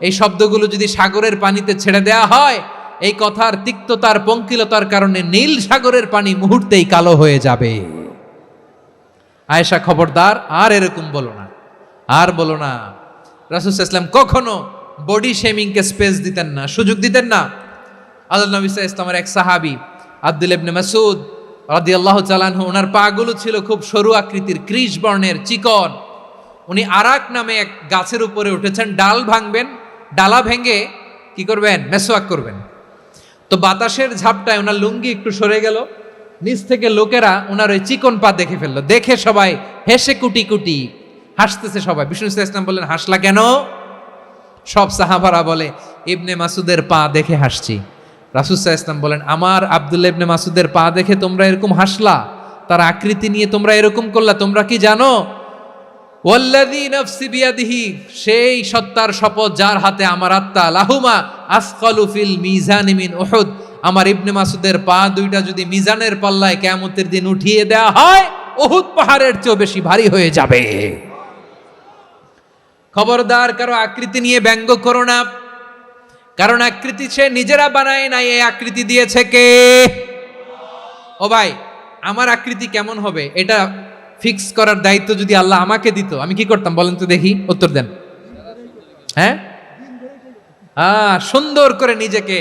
এই শব্দগুলো যদি সাগরের পানিতে ছেড়ে দেয়া হয়, এই কথার তিক্ততার পঙ্কিলতার কারণে নীল সাগরের পানি মুহূর্তেই কালো হয়ে যাবে। আয়েশা খবরদার, আর এরকম বলো না, আর বলো না। রাসূল সাল্লাল্লাহু আলাইহি ওয়াসাল্লাম কখনো বডি শেমিংকে স্পেস দিতেন না, সুযোগ দিতেন না। আল্লাহ নবী সাল্লাল্লাহু আলাইহি ওয়াসাল্লামের এক সাহাবী আব্দুল্লাহ ইবনে মাসউদ রাদিয়াল্লাহু তাআলা আনহু, ওনার পাগুলো ছিল খুব সরু আকৃতির, কৃশ বর্ণের, চিকন। উনি আরাক নামে এক গাছের উপরে উঠেছেন, ডাল ভাঙবেন, ডালা ভেঙে কি করবেন, মেসওয়াক করবেন। তো বাতাসের ঝাপটায় ওনার লুঙ্গি একটু সরে গেল, নিচ থেকে লোকেরা ওনার ওই চিকন পা দেখে ফেললো। দেখে সবাই হেসে কুটি কুটি হাসতেছে সবাই। বিষ্ণু সাল্লাল্লাহু আলাইহি ওয়াসাল্লাম বললেন, হাসলা কেন? সব সাহাবারা বলে, ইবনে মাসুদের পা দেখে হাসছি। রাসূল সাল্লাল্লাহু আলাইহি ওয়াসাল্লাম বলেন, আমার আব্দুল্লাহ ইবনে মাসুদের পা দেখে তোমরা এরকম হাসলা, তার আকৃতি নিয়ে তোমরা এরকম করলা, তোমরা কি জানো? ওয়াল্লাযী নাফসি বিয়াদিহি, সেই সত্তার শপথ যার হাতে আমার আত্মা, লাহুমা আসকালু ফিল মিজানি মিন উহুদ, আমার ইবনে মাসুদের পা দুইটা যদি মিজানের পাল্লায় কিয়ামতের দিন উঠিয়ে দেওয়া হয়, উহুদ পাহাড়ের চেয়েও বেশি ভারী হয়ে যাবে। খবরদার, কারো আকৃতি নিয়ে ব্যঙ্গ করো না, কারণ আকৃতি সে নিজেরা বানায় নাই, এই আকৃতি দিয়েছে কে? ও ভাই, আমার আকৃতি কেমন হবে এটা ফিক্স করার দায়িত্ব যদি আল্লাহ আমাকে দিত, আমি কি করতাম বলেন তো দেখি, উত্তর দেন। হ্যাঁ, সুন্দর করে নিজেকে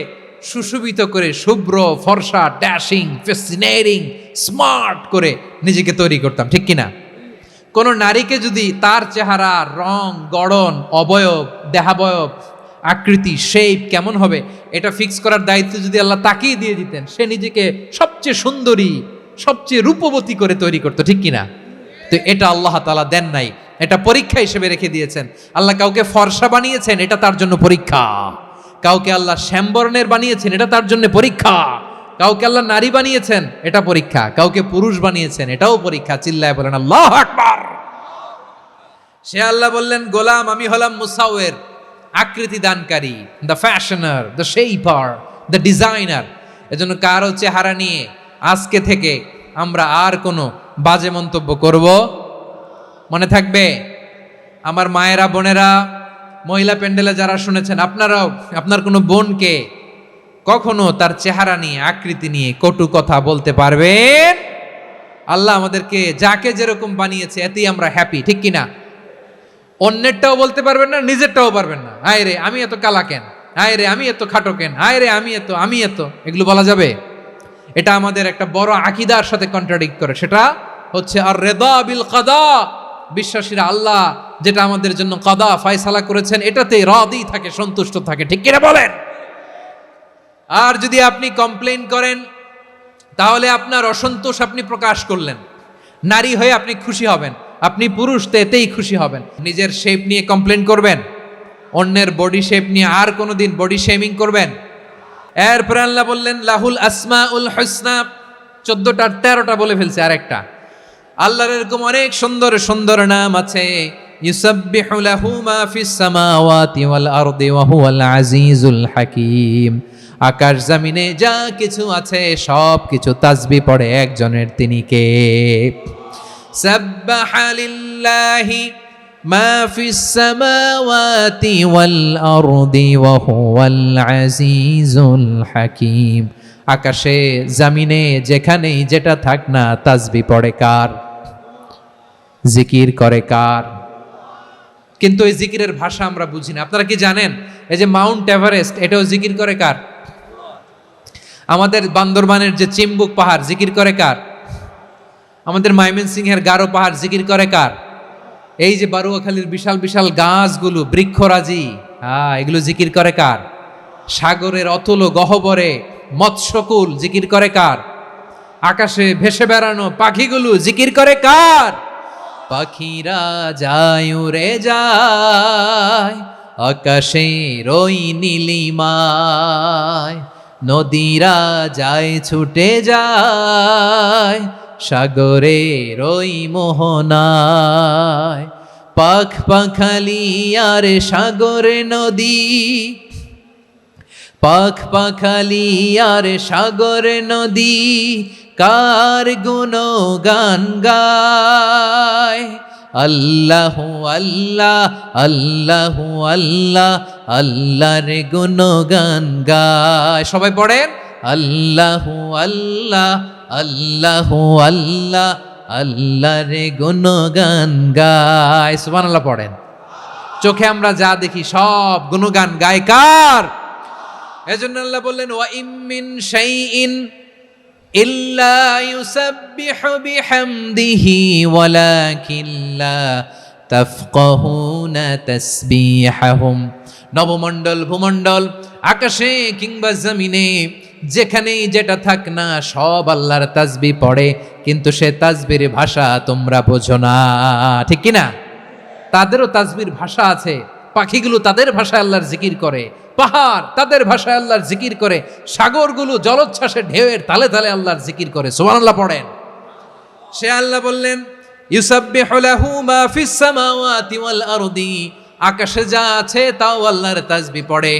সুশোভিত করে, শুভ্র ফর্সা, ড্যাশিং, ফ্যাসিনেটিং, স্মার্ট করে নিজেকে তৈরি করতাম, ঠিক কিনা? কোন নারীকে যদি তার চেহারা, রং, গড়ন, অবয়ব, দেহাবয়ব, আকৃতি, শেপ কেমন হবে এটা ফিক্স করার দায়িত্ব যদি আল্লাহ তাকেই দিয়ে দিতেন, সে নিজেকে সবচেয়ে সুন্দরী, সবচেয়ে রূপবতী করে তৈরি করতো, ঠিক কিনা? তো এটা আল্লাহ তাআলা দেন নাই, এটা পরীক্ষা হিসেবে রেখে দিয়েছেন। আল্লাহ কাউকে ফর্সা বানিয়েছেন, এটা তার জন্য পরীক্ষা। কাউকে আল্লাহ শ্যামবর্ণের বানিয়েছেন, এটা তার জন্য পরীক্ষা। কাউকে আল্লাহ নারী বানিয়েছেন, এটা পরীক্ষা। কাউকে পুরুষ বানিয়েছেন, এটাও পরীক্ষা। চিল্লায় বলেন আল্লাহু আকবার। সে আল্লাহ বললেন, গোলাম আমি হলাম মুসাওয়ির, আকৃতি দানকারী, the fashioner, the shaper, the designer. এজন্য কারো চেহারা নিয়ে আজকে থেকে আমরা আর কোনো বাজে মন্তব্য করব মনে থাকবে। আমার মায়েরা, বোনেরা, মহিলা প্যান্ডেলে যারা শুনেছেন, আপনারাও আপনার কোনো বোনকে কখনো তার চেহারা নিয়ে, আকৃতি নিয়ে কটু কথা বলতে পারবেন? আল্লাহ আমাদেরকে যাকে যেরকম বানিয়েছে এতেই আমরা হ্যাপি, ঠিক কিনা? অন্যেরটাও বলতে পারবেন না, নিজেরটাও পারবেন না। হায় রে আমি এত কালা কেন, হায় রে আমি এত খাটো কেন, হায় রে আমি এত, এগুলো বলা যাবে? এটা আমাদের একটা বড় আকীদার সাথে কন্ট্রাডিক্ট করে। সেটা হচ্ছে আর রিদা বিল কাদা, বিশ্বাসীরা আল্লাহ যেটা আমাদের জন্য কাদা ফয়সালা করেছেন এটাতে রাদি থাকে, সন্তুষ্ট থাকে, ঠিক কিনা বলেন? আর যদি আপনি কমপ্লেইন করেন তাহলে আপনার অসন্তোষ আপনি প্রকাশ করলেন। নারী হয়ে আপনি খুশি হবেন, আপনি পুরুষ তো এতেই খুশি হবেন। নিজের শেপ নিয়ে কমপ্লেইন করবেন, অন্যের বডি শেপ নিয়ে আর কোনোদিন বডি শেমিং করবেন? এরপরে আল্লাহ বললেন লাহুল আসমাউল হুসনা, 14টা 13টা বলে ফেলছে, আরেকটা। আল্লাহর এরকম অনেক সুন্দর সুন্দর নাম আছে। ইউসাব্বিহু লাহু মা ফিস সামাওয়াতি ওয়াল আরদি ওয়া হুয়াল আজিজুল হাকীম। আকাশ জমিনে যা কিছু আছে সব কিছু তাসবিহ পড়ে একজনের, তিনি কে? সাব্বাহা লিল্লাহি মা ফিস সামাওয়াতি ওয়াল আরদি ওয়া হুয়াল আজিজুল হাকীম। আকাশে জমিনে যেখানেই যেটা থাক না, তাসবিহ পড়ে কার? জিকির করে কার? কিন্তু এই জিকিরের ভাষা আমরা বুঝি না। আপনারা কি জানেন এই যে মাউন্ট এভারেস্ট, এটাও জিকির করে কার? আমাদের বান্দরবানের যে চিম্বুক পাহাড় জিকির করে কার? আমাদের ময়মনসিংহের গারো পাহাড় জিকির করে কার? এই যে বারুয়াখালীর বিশাল বিশাল গাছগুলো, বৃক্ষরাজি, এগুলো জিকির করে কার? সাগরের অতল গহ্বরে মৎস্যকুল জিকির করে কার? আকাশে ভেসে বেড়ানো পাখিগুলো জিকির করে কার? পাখিরা যায় উড়ে যায় আকাশের ওই নীলিমায়, নদীরা যায় ছুটে যায় সাগরের ওই মোহনায়। পাখ পাখালি আর সাগরে নদী, পাখ পাখালি আর সাগরে নদী, কার গুণগান গায়। আল্লাহু আল্লাহ, আল্লাহু আল্লাহ, আল্লাহর গুণগান গায়। সবাই পড়েন আল্লাহু আল্লাহ আল্লাহু আল্লাহ আল্লাহর গুণগান গায়। সুবহানাল্লাহ পড়েন। চোখে আমরা যা দেখি সব গুণগান গায় কার? এজন্য আল্লাহ বললেন ওয়া ইম মিন শাইইন ইল্লা ইউসাব্বিহু বিহামদিহি ওয়ালাকিন লা তাফকাহুনা তাসবিহাহুম। নবমণ্ডল ভূমণ্ডল আকাশে কিংবা জমিনে যেখানেই যেটা থাক না সব আল্লাহর তাসবিহ পড়ে, কিন্তু সে তাসবির ভাষা তোমরা বোঝো না, ঠিক কি না? তাদেরও তাসবির ভাষা আছে। পাখিগুলো তাদের ভাষায় আল্লাহর জিকির করে, পাহাড় তাদের ভাষায় আল্লাহর জিকির করে, সাগরগুলো জলোচ্ছ্বাসে ঢেউয়ের তালে তালে আল্লাহর জিকির করে। সুবহানাল্লাহ পড়েন। সে আল্লাহ বললেন ইউসাব্বিহু লাহু মা ফিস সামাওয়াতি ওয়াল আরদি, আকাশে যা আছে তাও আল্লাহর তাসবিহ পড়ে,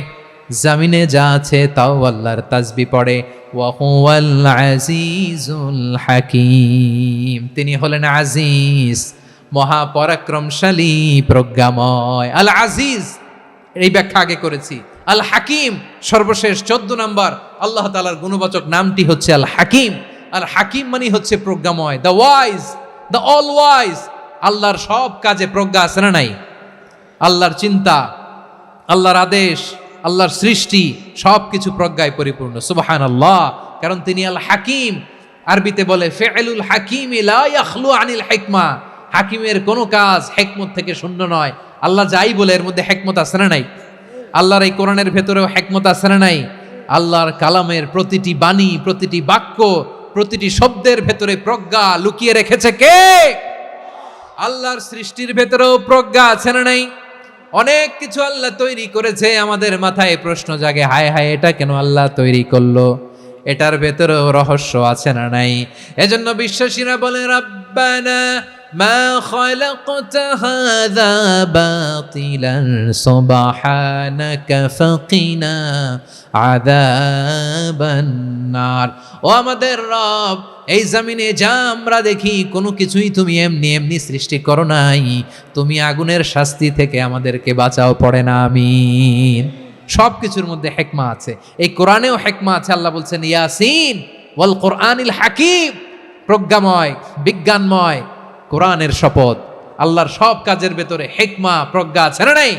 জমিনে যা আছে তাও আল্লাহর তাসবিহ পড়ে। ওয়া হুয়াল আজিজুল হাকীম, তিনি হলেন আজিজ, মহাপরাক্রমশালী, প্রজ্ঞাময়। আল আজিজ এই ব্যাখ্যা আগে করেছি। আল হাকিম সর্বশেষ 14 নম্বর আল্লাহ তাআলার গুণবাচক নামটি হচ্ছে আল হাকিম। আল হাকিম মানে হচ্ছে প্রজ্ঞাময়, the wise, the all wise. আল্লাহর সব কাজে প্রজ্ঞা আছে না নাই? আল্লাহর চিন্তা, আল্লাহর আদেশ, আল্লাহর সৃষ্টি সব কিছু প্রজ্ঞায় পরিপূর্ণ। সুবহানাল্লাহ, কারণ তিনি আল হাকিম। আরবিতে বলে ফি'লুল হাকিমি লা ইয়াখলু আনিল হিকমা, হাকিমের কোনো কাজ হিকমত থেকে শূন্য নয়। আল্লাহ যাই বলে এর মধ্যে হিকমত আছে না নাই? আল্লাহর এই কোরআনের ভেতরেও হিকমত আছে না নাই? আল্লাহর কালামের প্রতিটি বাণী, প্রতিটি বাক্য, প্রতিটি শব্দের ভেতরে প্রজ্ঞা লুকিয়ে রেখেছে কে? আল্লাহর সৃষ্টির ভেতরেও প্রজ্ঞা আছে না নাই? অনেক কিছু আল্লাহ তৈরি করেছে, আমাদের মাথায় প্রশ্ন জাগে, হায় হায় এটা কেন আল্লাহ তৈরি করলো? এটার ভেতরেও রহস্য আছে না নাই? এজন্য বিশ্বাসীরা বলে রাব্বানা মা খালাকতা হাযা বাতিলান সুবহানাকা ফাকিনা আযাবান নার। ও আমাদের রব, এই জমিনে যা আমরা দেখি কোনো কিছুই তুমি এমনি এমনি সৃষ্টি করো নাই, তুমি আগুনের শাস্তি থেকে আমাদেরকে বাঁচাও, পড়ে না আমিন। সব কিছুর মধ্যে হিকমা আছে, এই কোরআনেও হিকমা আছে। আল্লাহ বলছেন ইয়াসিন ওয়াল কোরআনিল হাকিম, প্রজ্ঞাময়, বিজ্ঞানময় কোরআনের শপথ। আল্লাহর সব কাজের ভেতরে হিকমা, প্রজ্ঞা আছে না নাই?